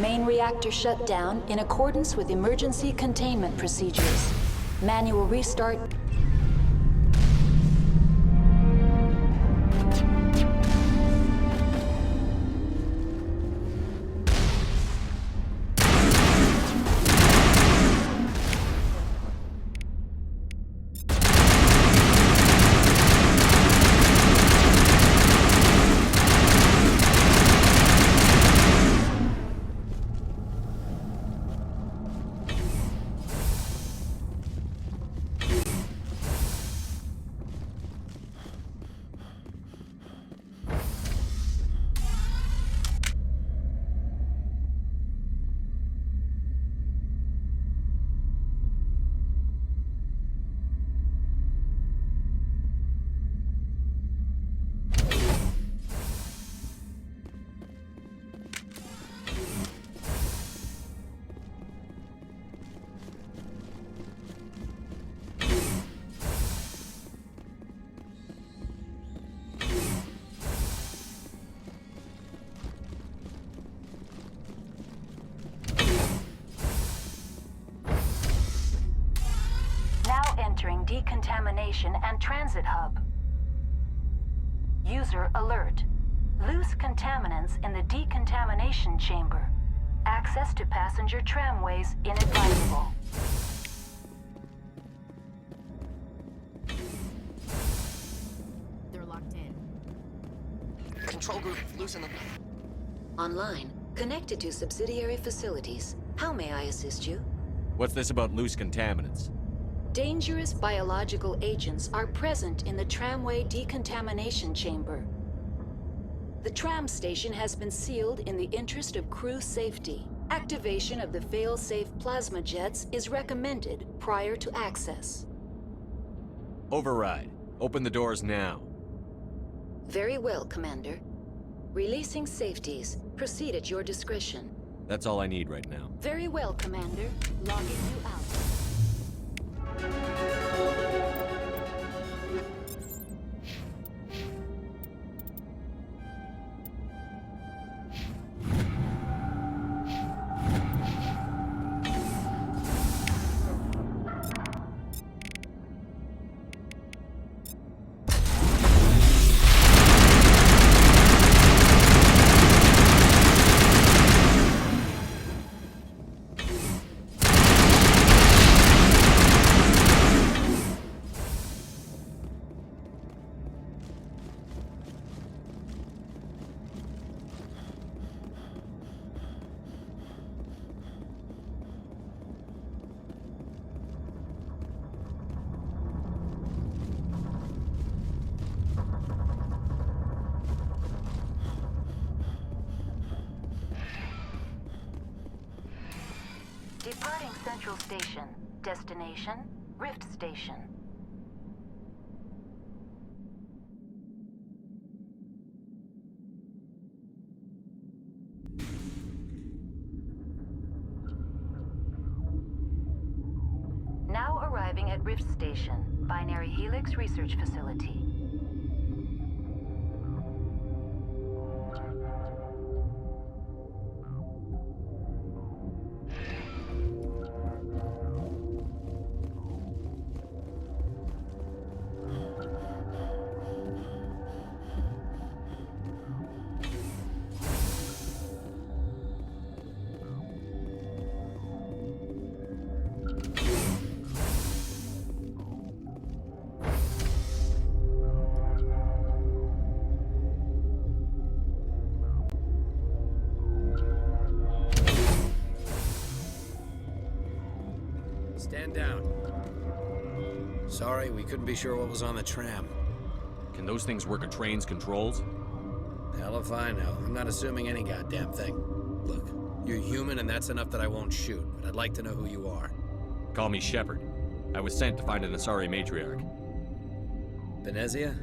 Main reactor shut down in accordance with emergency containment procedures. Manual restart. Entering decontamination and transit hub. User alert. Loose contaminants in the decontamination chamber. Access to passenger tramways inadvisable. They're locked in. Control group, loosen them. Online. Connected to subsidiary facilities. How may I assist you? What's this about loose contaminants? Dangerous biological agents are present in the tramway decontamination chamber. The tram station has been sealed in the interest of crew safety. Activation of the fail-safe plasma jets is recommended prior to access. Override. Open the doors now. Very well, Commander. Releasing safeties. Proceed at your discretion. That's all I need right now. Very well, Commander. Logging you out. Departing Central Station. Destination, Rift Station. Now arriving at Rift Station, Binary Helix Research Facility. Man down. Sorry, we couldn't be sure what was on the tram. Can those things work a train's controls? Hell if I know. I'm not assuming any goddamn thing. Look, you're human and that's enough that I won't shoot, but I'd like to know who you are. Call me Shepard. I was sent to find an Asari matriarch. Benezia?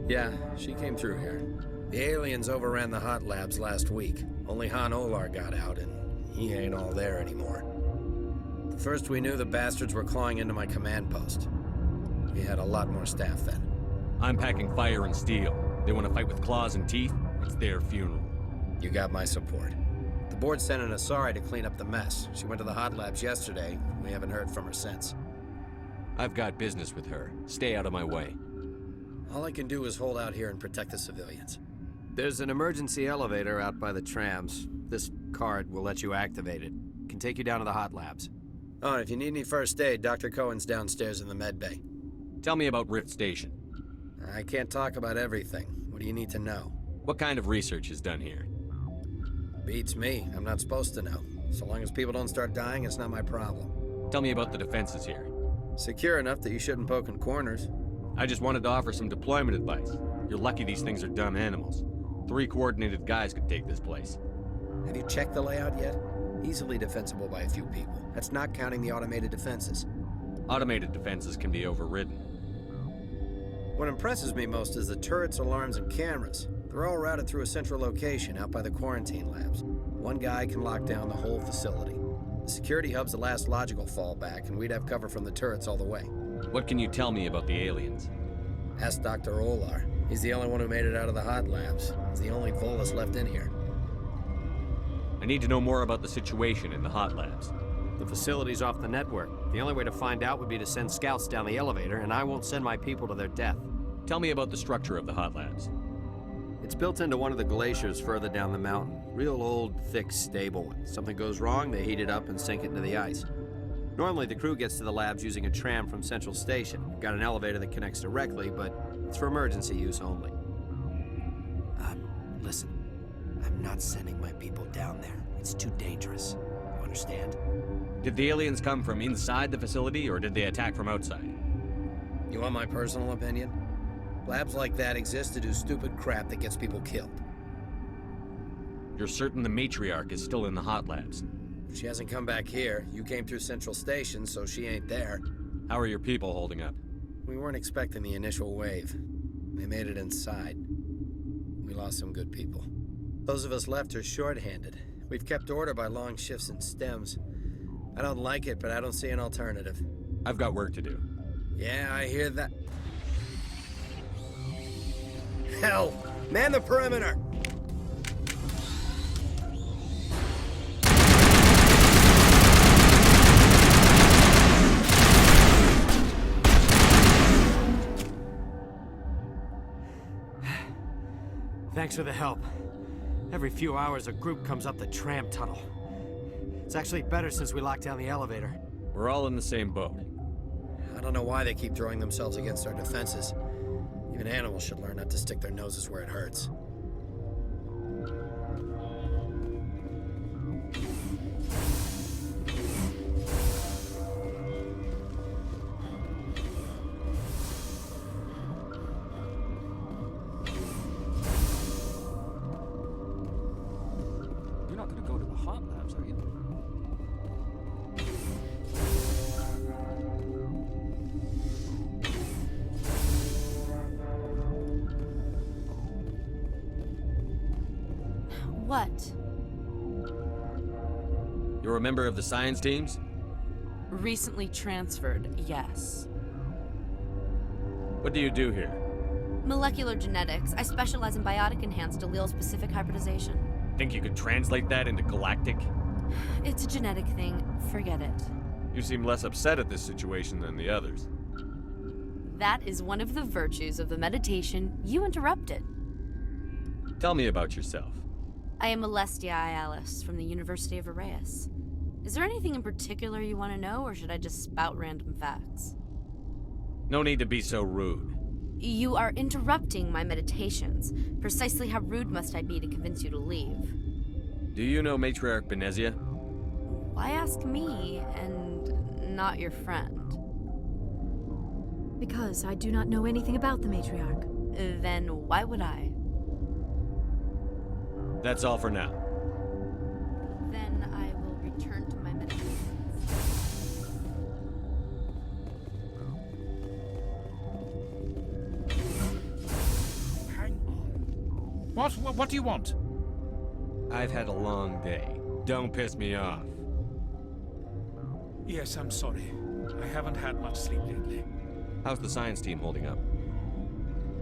Yeah, she came through here. The aliens overran the hot labs last week. Only Han Olar got out, and he ain't all there anymore. The first we knew, the bastards were clawing into my command post. We had a lot more staff then. I'm packing fire and steel. They want to fight with claws and teeth? It's their funeral. You got my support. The board sent an Asari to clean up the mess. She went to the hot labs yesterday. We haven't heard from her since. I've got business with her. Stay out of my way. All I can do is hold out here and protect the civilians. There's an emergency elevator out by the trams. This card will let you activate it. Can take you down to the hot labs. Oh, and if you need any first aid, Dr. Cohen's downstairs in the med bay. Tell me about Rift Station. I can't talk about everything. What do you need to know? What kind of research is done here? Beats me. I'm not supposed to know. So long as people don't start dying, it's not my problem. Tell me about the defenses here. Secure enough that you shouldn't poke in corners. I just wanted to offer some deployment advice. You're lucky these things are dumb animals. 3 coordinated guys could take this place. Have you checked the layout yet? Easily defensible by a few people. That's not counting the automated defenses. Automated defenses can be overridden. What impresses me most is the turrets, alarms, and cameras. They're all routed through a central location out by the quarantine labs. One guy can lock down the whole facility. The security hub's the last logical fallback, and we'd have cover from the turrets all the way. What can you tell me about the aliens? Ask Dr. Olar. He's the only one who made it out of the hot labs. He's the only Volus left in here. I need to know more about the situation in the hot labs. The facility's off the network. The only way to find out would be to send scouts down the elevator, and I won't send my people to their death. Tell me about the structure of the hot labs. It's built into one of the glaciers further down the mountain. Real old, thick, stable one. Something goes wrong, they heat it up and sink it into the ice. Normally, the crew gets to the labs using a tram from Central Station. We've got an elevator that connects directly, but it's for emergency use only. Listen. I'm not sending my people down there. It's too dangerous. You understand? Did the aliens come from inside the facility, or did they attack from outside? You want my personal opinion? Labs like that exist to do stupid crap that gets people killed. You're certain the matriarch is still in the hot labs? She hasn't come back here. You came through Central Station, so she ain't there. How are your people holding up? We weren't expecting the initial wave. They made it inside. We lost some good people. Those of us left are short-handed. We've kept order by long shifts and stems. I don't like it, but I don't see an alternative. I've got work to do. Yeah, I hear that. Hell! Man the perimeter! Thanks for the help. Every few hours, a group comes up the tram tunnel. It's actually better since we locked down the elevator. We're all in the same boat. I don't know why they keep throwing themselves against our defenses. Even animals should learn not to stick their noses where it hurts. You're not gonna go to the hot labs, are you? What? You're a member of the science teams? Recently transferred, yes. What do you do here? Molecular genetics. I specialize in biotic-enhanced allele-specific hybridization. Think you could translate that into galactic? It's a genetic thing. Forget it. You seem less upset at this situation than the others. That is one of the virtues of the meditation you interrupted. Tell me about yourself. I am Alestia Ialis from the University of Arraeus. Is there anything in particular you want to know, or should I just spout random facts? No need to be so rude. You are interrupting my meditations. Precisely how rude must I be to convince you to leave? Do you know Matriarch Benezia? Why ask me, and not your friend? Because I do not know anything about the matriarch. Then why would I? That's all for now. Then I will return to my medications. What do you want? I've had a long day. Don't piss me off. Yes, I'm sorry. I haven't had much sleep lately. How's the science team holding up?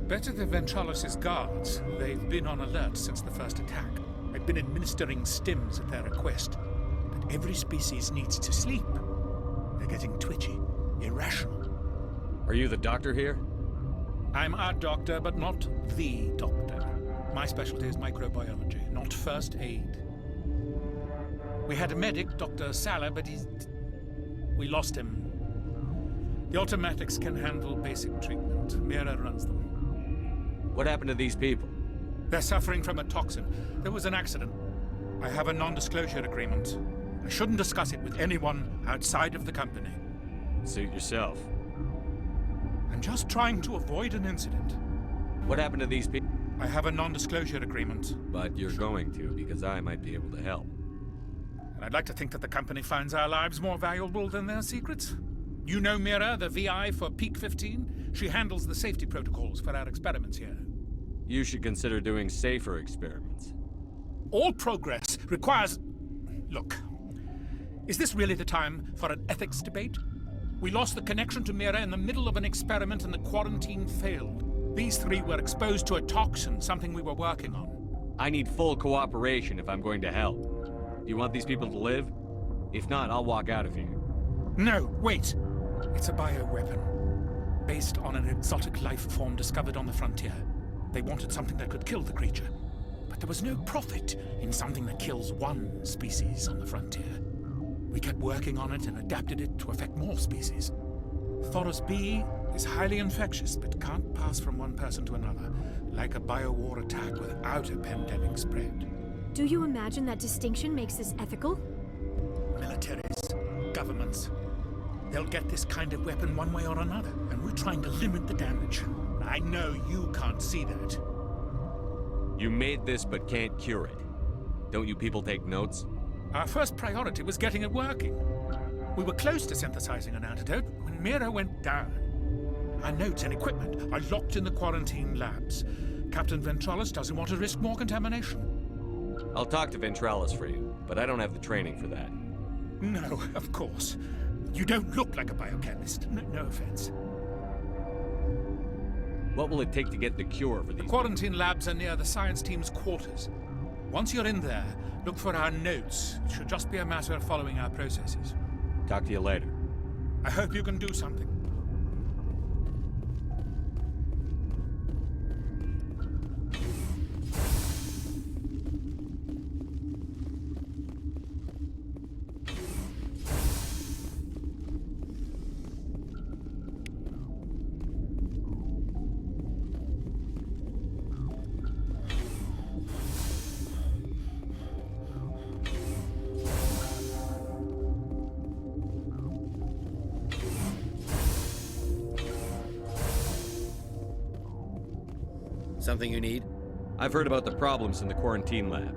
Better than Ventralis' guards. They've been on alert since the first attack. I've been administering stims at their request. But every species needs to sleep. They're getting twitchy, irrational. Are you the doctor here? I'm a doctor, but not the doctor. My specialty is microbiology, not first aid. We had a medic, Dr. Salah, but we lost him. The automatics can handle basic treatment. Mira runs them. What happened to these people? They're suffering from a toxin. There was an accident. I have a non-disclosure agreement. I shouldn't discuss it with anyone outside of the company. Suit yourself. I'm just trying to avoid an incident. What happened to these people? I have a non-disclosure agreement. But you're going to, because I might be able to help. And I'd like to think that the company finds our lives more valuable than their secrets. You know Mira, the VI for Peak 15? She handles the safety protocols for our experiments here. You should consider doing safer experiments. All progress requires... Look, is this really the time for an ethics debate? We lost the connection to Mira in the middle of an experiment and the quarantine failed. These three were exposed to a toxin, something we were working on. I need full cooperation if I'm going to help. Do you want these people to live? If not, I'll walk out of here. No, wait! It's a bioweapon, based on an exotic life form discovered on the frontier. They wanted something that could kill the creature, but there was no profit in something that kills one species on the frontier. We kept working on it and adapted it to affect more species. Thoros B is highly infectious, but can't pass from one person to another, like a biowar attack without a pandemic spread. Do you imagine that distinction makes this ethical? Militaries, governments, they'll get this kind of weapon one way or another, and we're trying to limit the damage. I know you can't see that. You made this but can't cure it. Don't you people take notes? Our first priority was getting it working. We were close to synthesizing an antidote when Mira went down. Our notes and equipment are locked in the quarantine labs. Captain Ventralis doesn't want to risk more contamination. I'll talk to Ventralis for you, but I don't have the training for that. No, of course. You don't look like a biochemist. No offense. What will it take to get the cure for these? The quarantine labs are near the science team's quarters. Once you're in there, look for our notes. It should just be a matter of following our processes. Talk to you later. I hope you can do something. Something you need? I've heard about the problems in the quarantine lab.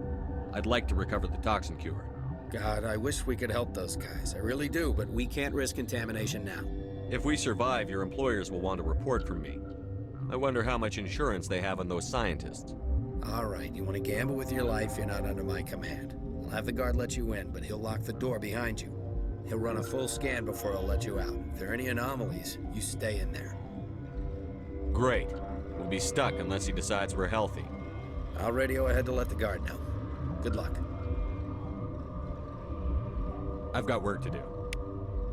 I'd like to recover the toxin cure. God, I wish we could help those guys. I really do, but we can't risk contamination now. If we survive, your employers will want a report from me. I wonder how much insurance they have on those scientists. All right, you want to gamble with your life, you're not under my command. I'll have the guard let you in, but he'll lock the door behind you. He'll run a full scan before he'll let you out. If there are any anomalies, you stay in there. Great. We'll be stuck unless he decides we're healthy. I'll radio ahead to let the guard know. Good luck. I've got work to do.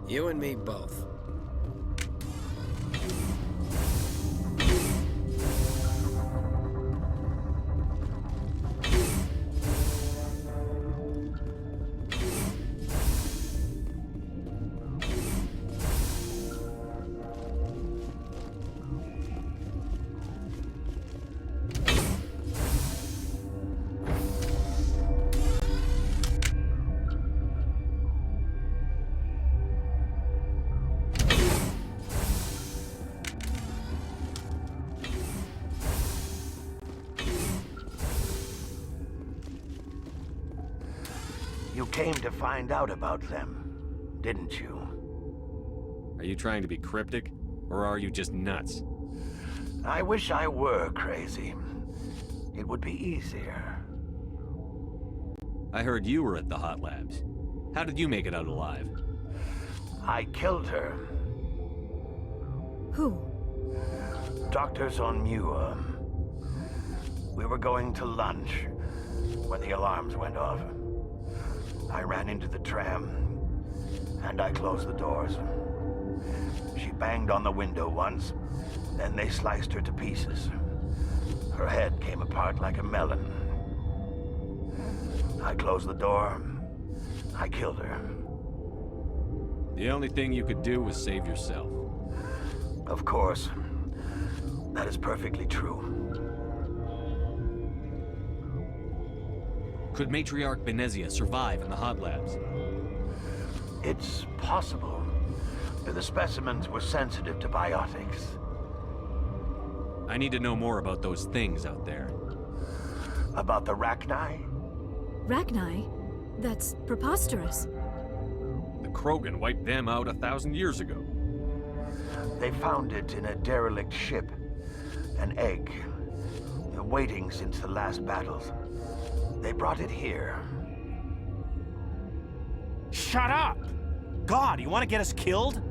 You and me both. You came to find out about them, didn't you? Are you trying to be cryptic, or are you just nuts? I wish I were crazy. It would be easier. I heard you were at the hot labs. How did you make it out alive? I killed her. Who? Dr. Zonmua. We were going to lunch when the alarms went off. I ran into the tram, and I closed the doors. She banged on the window once, then they sliced her to pieces. Her head came apart like a melon. I closed the door. I killed her. The only thing you could do was save yourself. Of course. That is perfectly true. Could Matriarch Benezia survive in the hot labs? It's possible. The specimens were sensitive to biotics. I need to know more about those things out there. About the Rachni? Rachni? That's preposterous. The Krogan wiped them out 1,000 years ago. They found it in a derelict ship. An egg. Waiting since the last battles. They brought it here. Shut up! God, you want to get us killed?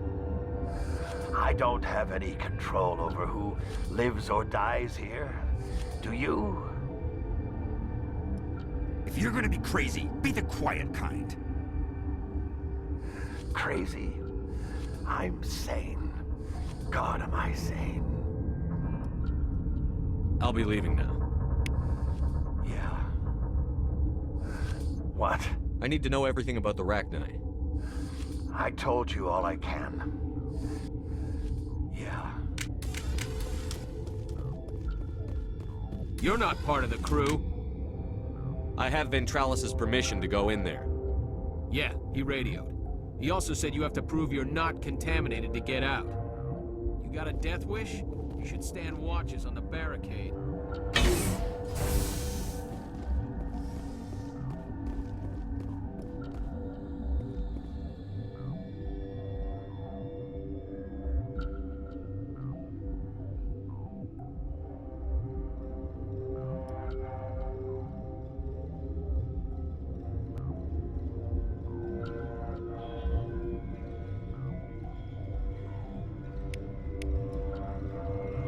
I don't have any control over who lives or dies here. Do you? If you're gonna be crazy, be the quiet kind. Crazy? I'm sane. God, am I sane? I'll be leaving now. Yeah. What? I need to know everything about the Rachni. I told you all I can. Yeah. You're not part of the crew. I have Ventralis's permission to go in there. Yeah, he radioed. He also said you have to prove you're not contaminated to get out. You got a death wish? You should stand watches on the barricade.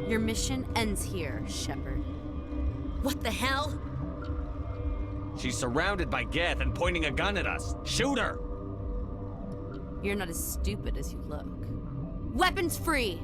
Your mission ends here, Shepard. What the hell? She's surrounded by Geth and pointing a gun at us. Shoot her! You're not as stupid as you look. Weapons free!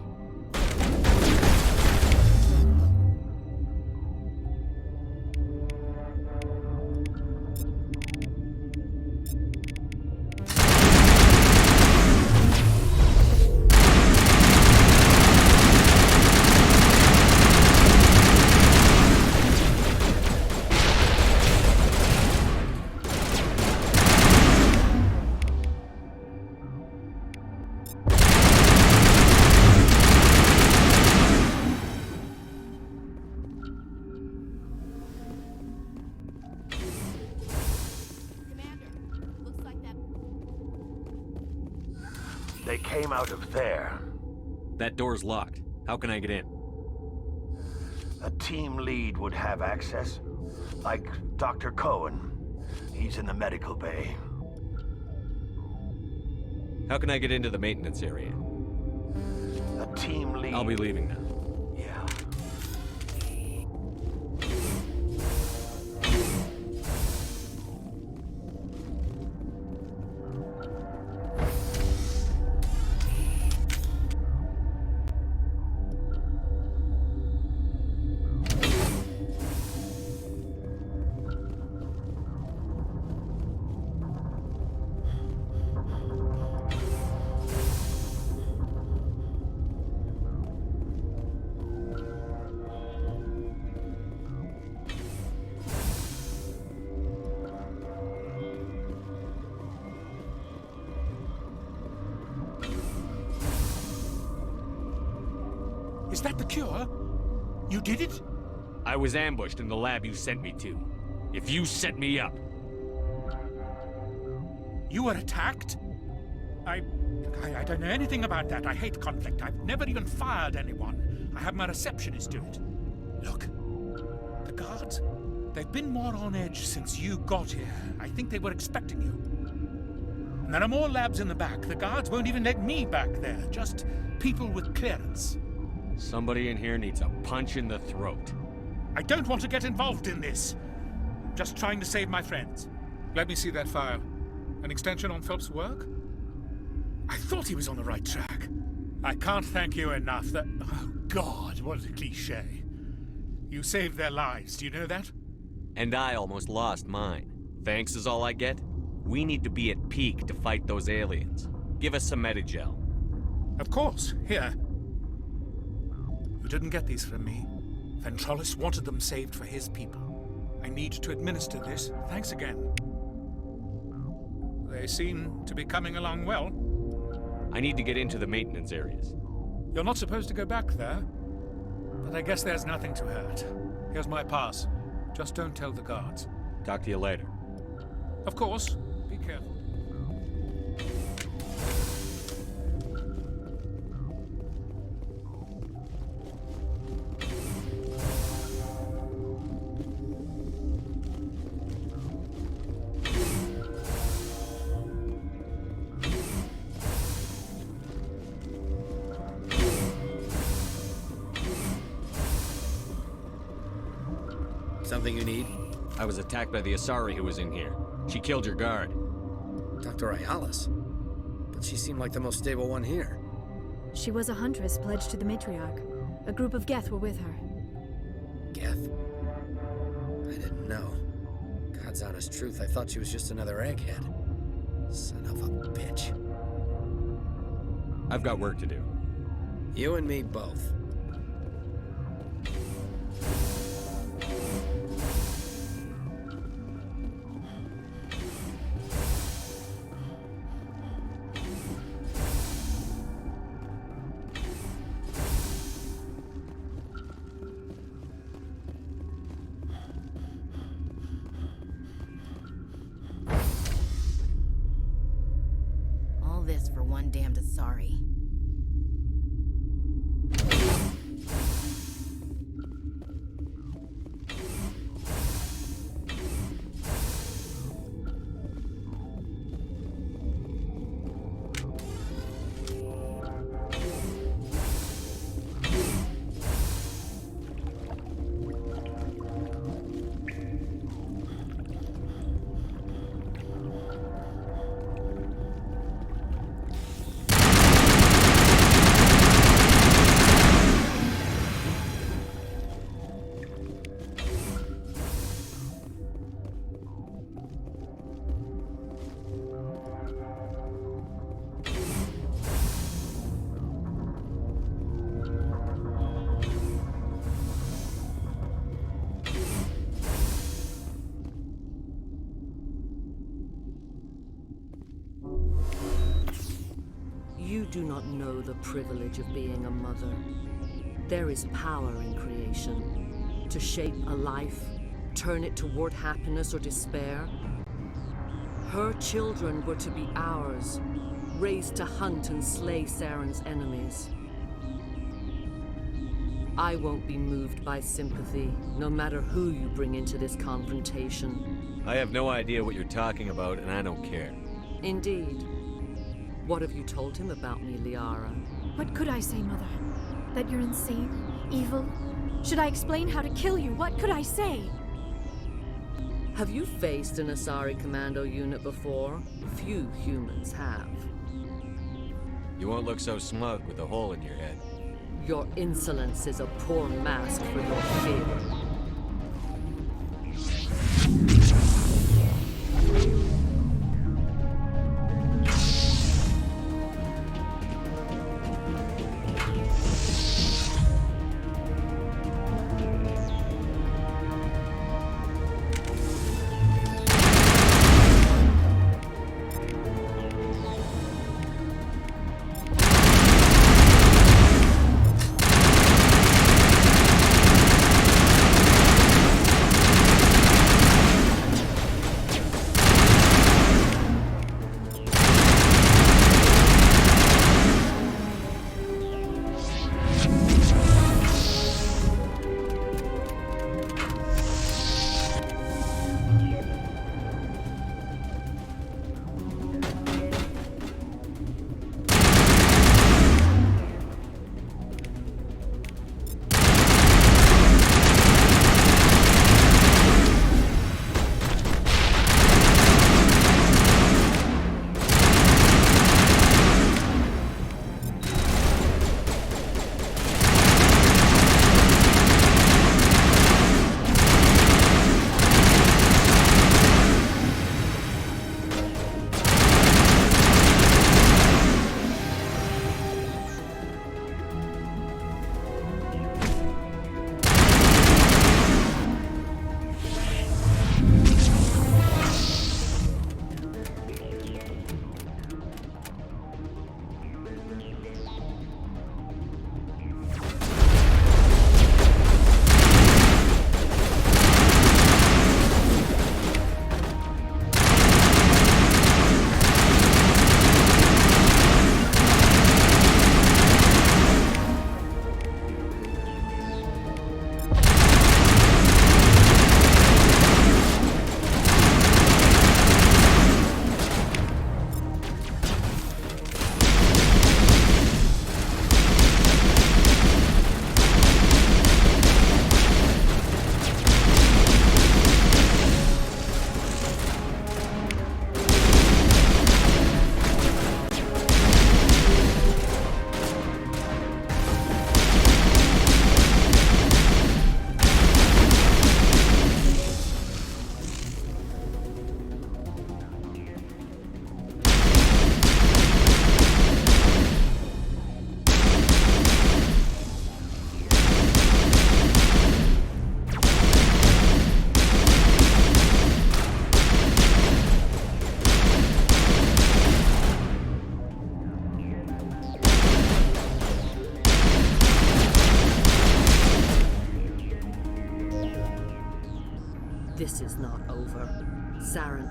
They came out of there. That door's locked. How can I get in? A team lead would have access. Like Dr. Cohen. He's in the medical bay. How can I get into the maintenance area? A team lead... I'll be leaving now. Yeah. Is that the cure? You did it? I was ambushed in the lab you sent me to. If you set me up... You were attacked? I don't know anything about that. I hate conflict. I've never even fired anyone. I have my receptionist do it. Look, the guards, they've been more on edge since you got here. I think they were expecting you. And there are more labs in the back. The guards won't even let me back there. Just people with clearance. Somebody in here needs a punch in the throat. I don't want to get involved in this. I'm just trying to save my friends. Let me see that file. An extension on Phelps' work? I thought he was on the right track. I can't thank you enough. That... Oh, God, what a cliché. You saved their lives, do you know that? And I almost lost mine. Thanks is all I get? We need to be at peak to fight those aliens. Give us some Medigel. Of course, here. You didn't get these from me. Ventrolis wanted them saved for his people. I need to administer this. Thanks again. They seem to be coming along well. I need to get into the maintenance areas. You're not supposed to go back there, but I guess there's nothing to hurt. Here's my pass. Just don't tell the guards. Talk to you later. Of course. Be careful. Something you need? I was attacked by the Asari who was in here. She killed your guard. Dr. Ayalis? But she seemed like the most stable one here. She was a huntress pledged to the matriarch. A group of Geth were with her. Geth? I didn't know. God's honest truth, I thought she was just another egghead. Son of a bitch. I've got work to do. You and me both. All this for one damned Asari. You do not know the privilege of being a mother. There is power in creation. To shape a life, turn it toward happiness or despair. Her children were to be ours, raised to hunt and slay Saren's enemies. I won't be moved by sympathy, no matter who you bring into this confrontation. I have no idea what you're talking about, and I don't care. Indeed. What have you told him about me, Liara? What could I say, Mother? That you're insane? Evil? Should I explain how to kill you? What could I say? Have you faced an Asari commando unit before? Few humans have. You won't look so smug with a hole in your head. Your insolence is a poor mask for your fear.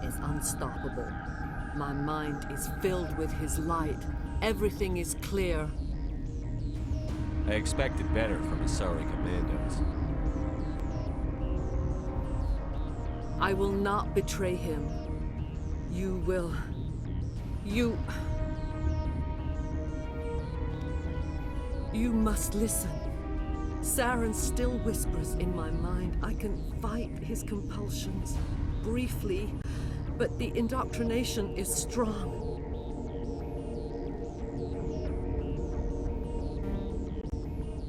is unstoppable. My mind is filled with his light. Everything is clear. I expected better from Asari commandos. I will not betray him. You will... You must listen. Saren still whispers in my mind. I can fight his compulsions, briefly, but the indoctrination is strong.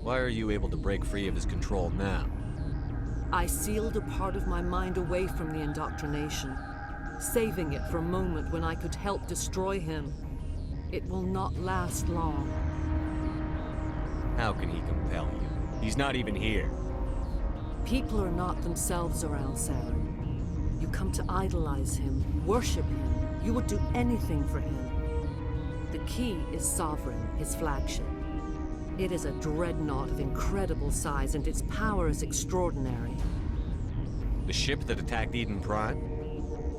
Why are you able to break free of his control now? I sealed a part of my mind away from the indoctrination, saving it for a moment when I could help destroy him. It will not last long. How can he compel you? He's not even here. People are not themselves around Saren. You come to idolize him, worship him. You would do anything for him. The key is Sovereign, his flagship. It is a dreadnought of incredible size, and its power is extraordinary. The ship that attacked Eden Prime?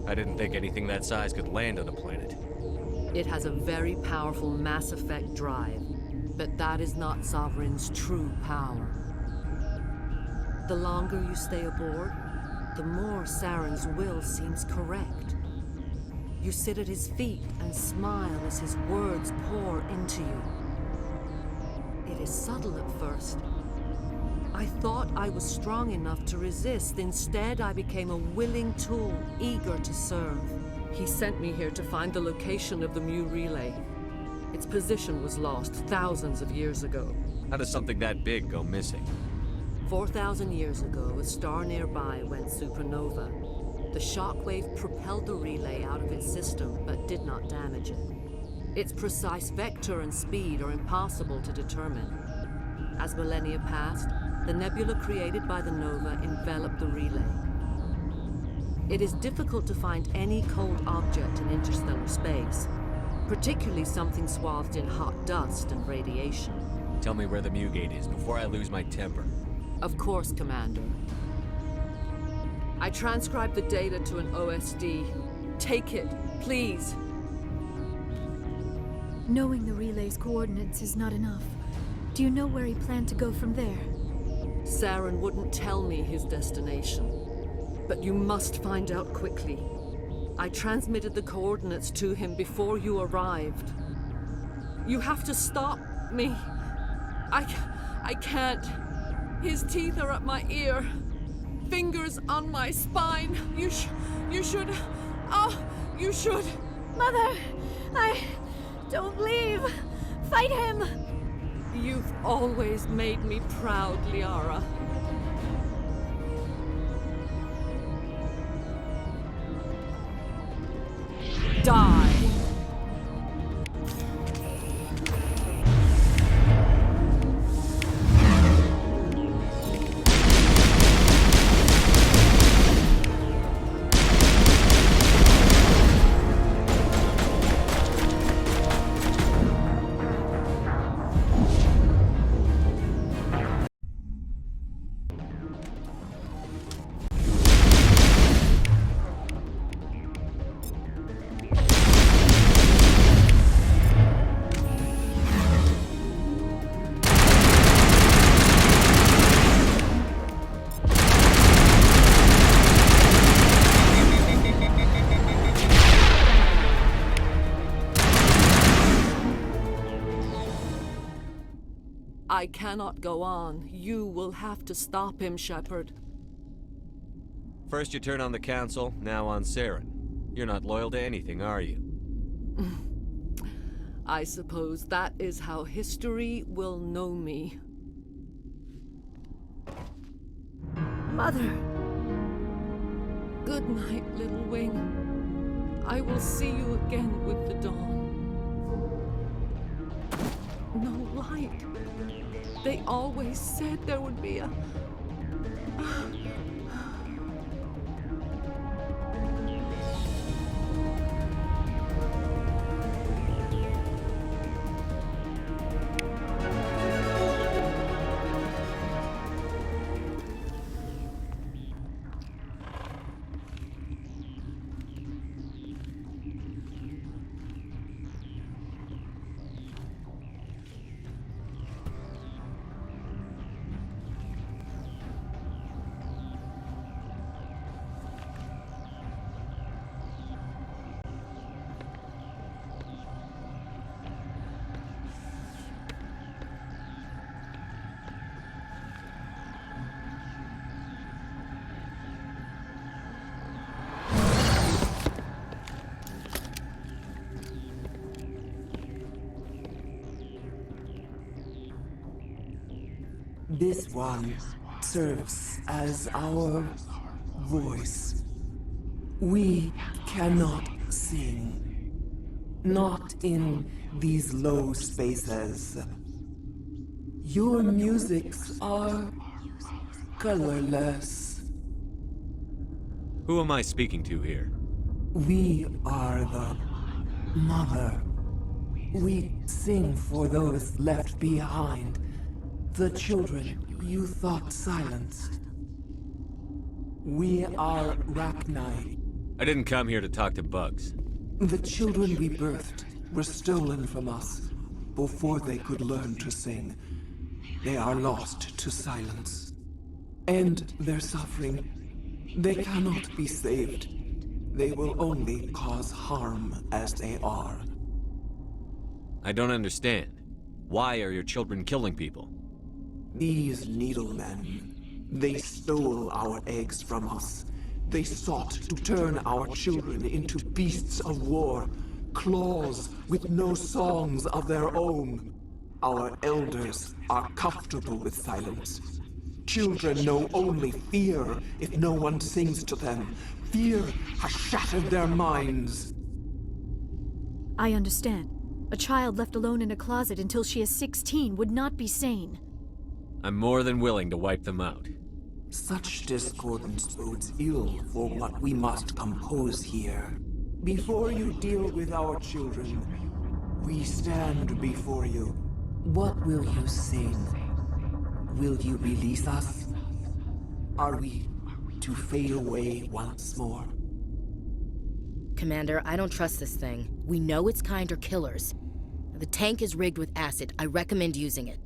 I didn't think anything that size could land on a planet. It has a very powerful Mass Effect drive, but that is not Sovereign's true power. The longer you stay aboard, the more Saren's will seems correct. You sit at his feet and smile as his words pour into you. It is subtle at first. I thought I was strong enough to resist. Instead, I became a willing tool, eager to serve. He sent me here to find the location of the Mu relay. Its position was lost thousands of years ago. How does something that big go missing? 4,000 years ago, a star nearby went supernova. The shockwave propelled the relay out of its system, but did not damage it. Its precise vector and speed are impossible to determine. As millennia passed, the nebula created by the nova enveloped the relay. It is difficult to find any cold object in interstellar space, particularly something swathed in hot dust and radiation. Tell me where the Mu gate is before I lose my temper. Of course, Commander. I transcribed the data to an OSD. Take it, please. Knowing the relay's coordinates is not enough. Do you know where he planned to go from there? Saren wouldn't tell me his destination. But you must find out quickly. I transmitted the coordinates to him before you arrived. You have to stop me. I can't. His teeth are at my ear. Fingers on my spine. You should... Oh, you should... Mother! Don't leave! Fight him! You've always made me proud, Liara. Die! I cannot go on. You will have to stop him, Shepard. First you turn on the Council, now on Saren. You're not loyal to anything, are you? I suppose that is how history will know me. Mother! Good night, little wing. I will see you again with the dawn. No light. They always said there would be a... This one serves as our voice. We cannot sing. Not in these low spaces. Your musics are colorless. Who am I speaking to here? We are the mother. We sing for those left behind. The children you thought silenced. We are Rachni. I didn't come here to talk to bugs. The children we birthed were stolen from us before they could learn to sing. They are lost to silence. And their suffering, they cannot be saved. They will only cause harm as they are. I don't understand. Why are your children killing people? These needlemen, they stole our eggs from us. They sought to turn our children into beasts of war, claws with no songs of their own. Our elders are comfortable with silence. Children know only fear if no one sings to them. Fear has shattered their minds. I understand. A child left alone in a closet until she is 16 would not be sane. I'm more than willing to wipe them out. Such discordance bodes ill for what we must compose here. Before you deal with our children, we stand before you. What will you sing? Will you release us? Are we to fade away once more? Commander, I don't trust this thing. We know its kind are killers. The tank is rigged with acid. I recommend using it.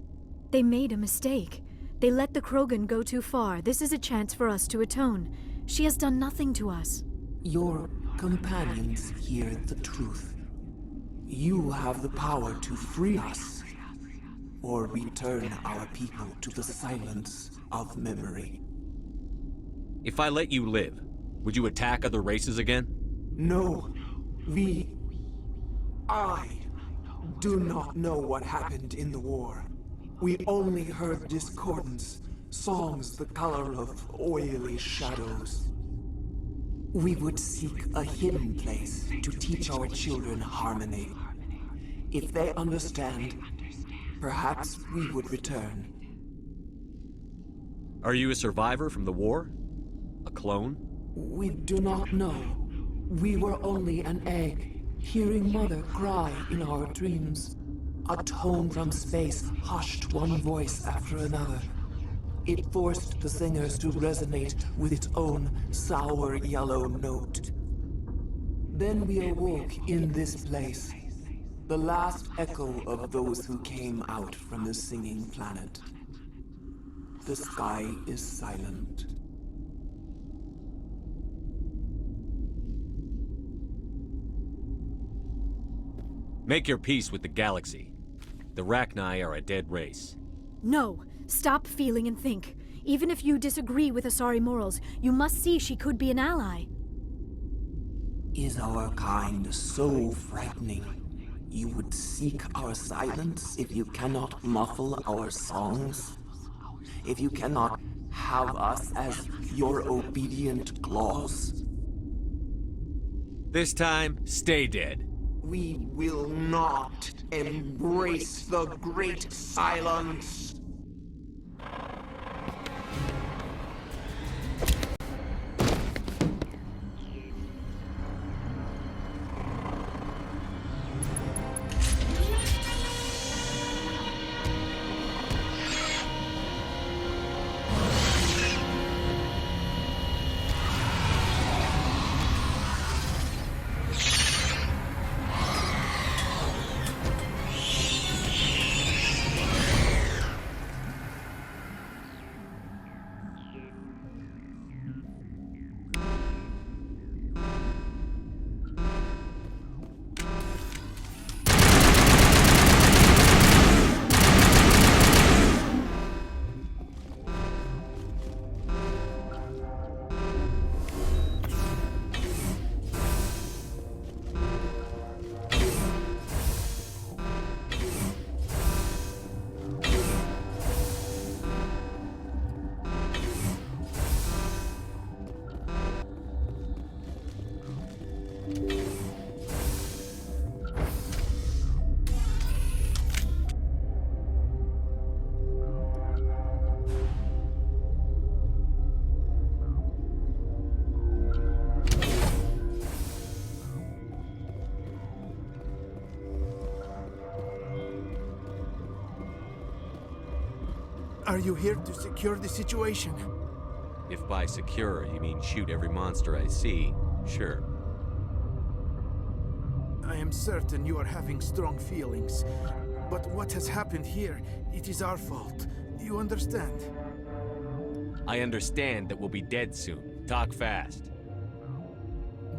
They made a mistake. They let the Krogan go too far. This is a chance for us to atone. She has done nothing to us. Your companions hear the truth. You have the power to free us, or return our people to the silence of memory. If I let you live, would you attack other races again? No. I do not know what happened in the war. We only heard discordance, songs the color of oily shadows. We would seek a hidden place to teach our children harmony. If they understand, perhaps we would return. Are you a survivor from the war? A clone? We do not know. We were only an egg, hearing Mother cry in our dreams. A tone from space hushed one voice after another. It forced the singers to resonate with its own sour yellow note. Then we awoke in this place, the last echo of those who came out from the singing planet. The sky is silent. Make your peace with the galaxy. The Rachni are a dead race. No. Stop feeling and think. Even if you disagree with Asari morals, you must see she could be an ally. Is our kind so frightening? You would seek our silence if you cannot muffle our songs? If you cannot have us as your obedient claws? This time, stay dead. We will not embrace the great silence. Are you here to secure the situation? If by secure you mean shoot every monster I see, sure. I am certain you are having strong feelings. But what has happened here, it is our fault. You understand? I understand that we'll be dead soon. Talk fast.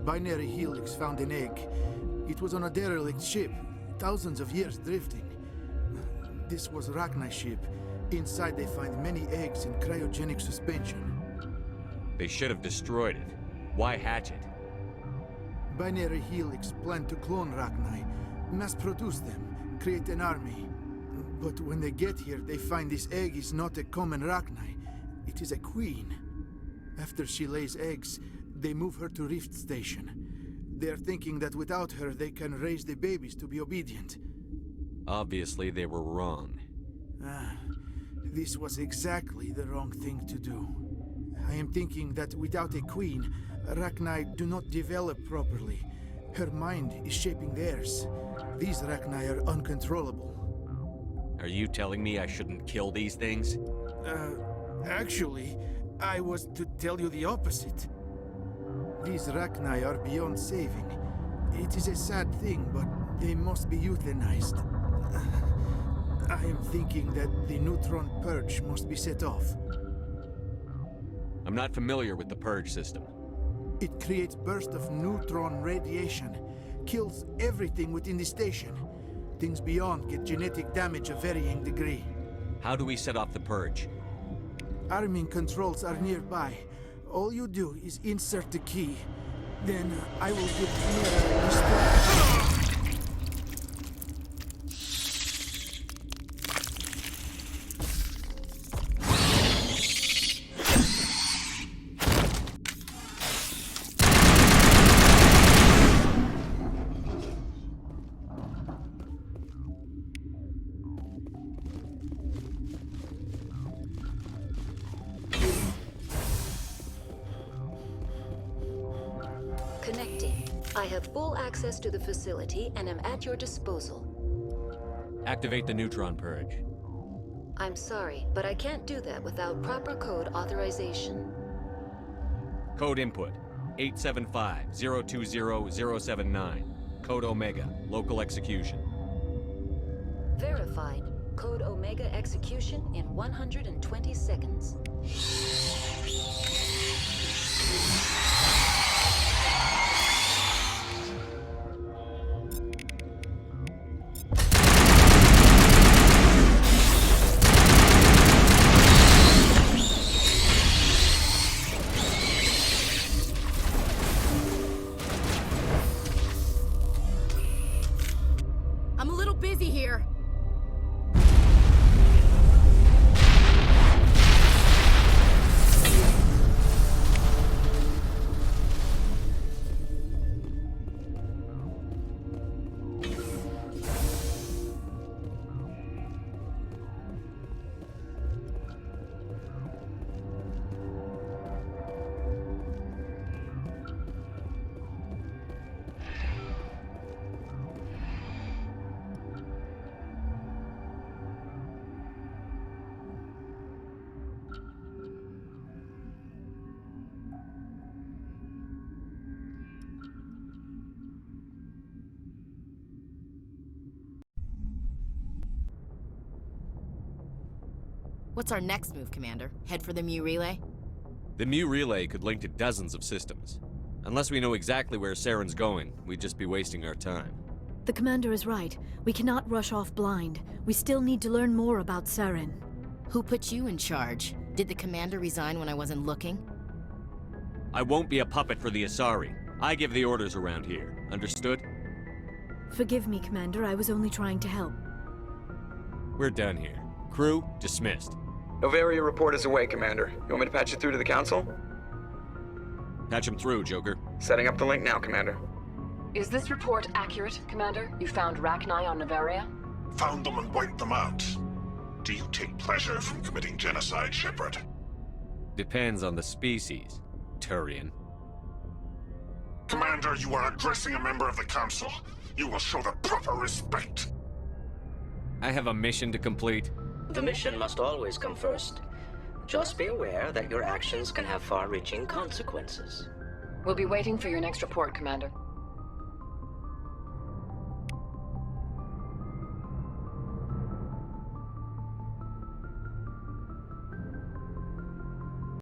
Binary Helix found an egg. It was on a derelict ship, thousands of years drifting. This was Rachni's ship. Inside they find many eggs in cryogenic suspension. They should have destroyed it. Why hatch it? Binary Helix planned to clone Rachni, mass-produce them, create an army. But when they get here, they find this egg is not a common Rachni. It is a queen. After she lays eggs, they move her to Rift Station. They are thinking that without her, they can raise the babies to be obedient. Obviously, they were wrong. This was exactly the wrong thing to do. I am thinking that without a queen, Rachni do not develop properly. Her mind is shaping theirs. These Rachni are uncontrollable. Are you telling me I shouldn't kill these things? Actually, I was to tell you the opposite. These Rachni are beyond saving. It is a sad thing, but they must be euthanized. I am thinking that the neutron purge must be set off. I'm not familiar with the purge system. It creates bursts of neutron radiation, kills everything within the station. Things beyond get genetic damage of varying degree. How do we set off the purge? Arming controls are nearby. All you do is insert the key. Then I will give Chimera restore. Connecting. I have full access to the facility and am at your disposal. Activate the neutron purge. I'm sorry, but I can't do that without proper code authorization. Code input 875-020-079. Code Omega. Local execution. Verified. Code Omega execution in 120 seconds. I'm a little busy here. What's our next move, Commander? Head for the Mu Relay? The Mu Relay could link to dozens of systems. Unless we know exactly where Saren's going, we'd just be wasting our time. The Commander is right. We cannot rush off blind. We still need to learn more about Saren. Who put you in charge? Did the Commander resign when I wasn't looking? I won't be a puppet for the Asari. I give the orders around here. Understood? Forgive me, Commander. I was only trying to help. We're done here. Crew, dismissed. Noveria report is away, Commander. You want me to patch it through to the Council? Patch him through, Joker. Setting up the link now, Commander. Is this report accurate, Commander? You found Rachni on Noveria? Found them and wiped them out. Do you take pleasure from committing genocide, Shepard? Depends on the species, Turian. Commander, you are addressing a member of the Council. You will show the proper respect. I have a mission to complete. The mission must always come first. Just be aware that your actions can have far-reaching consequences. We'll be waiting for your next report, Commander.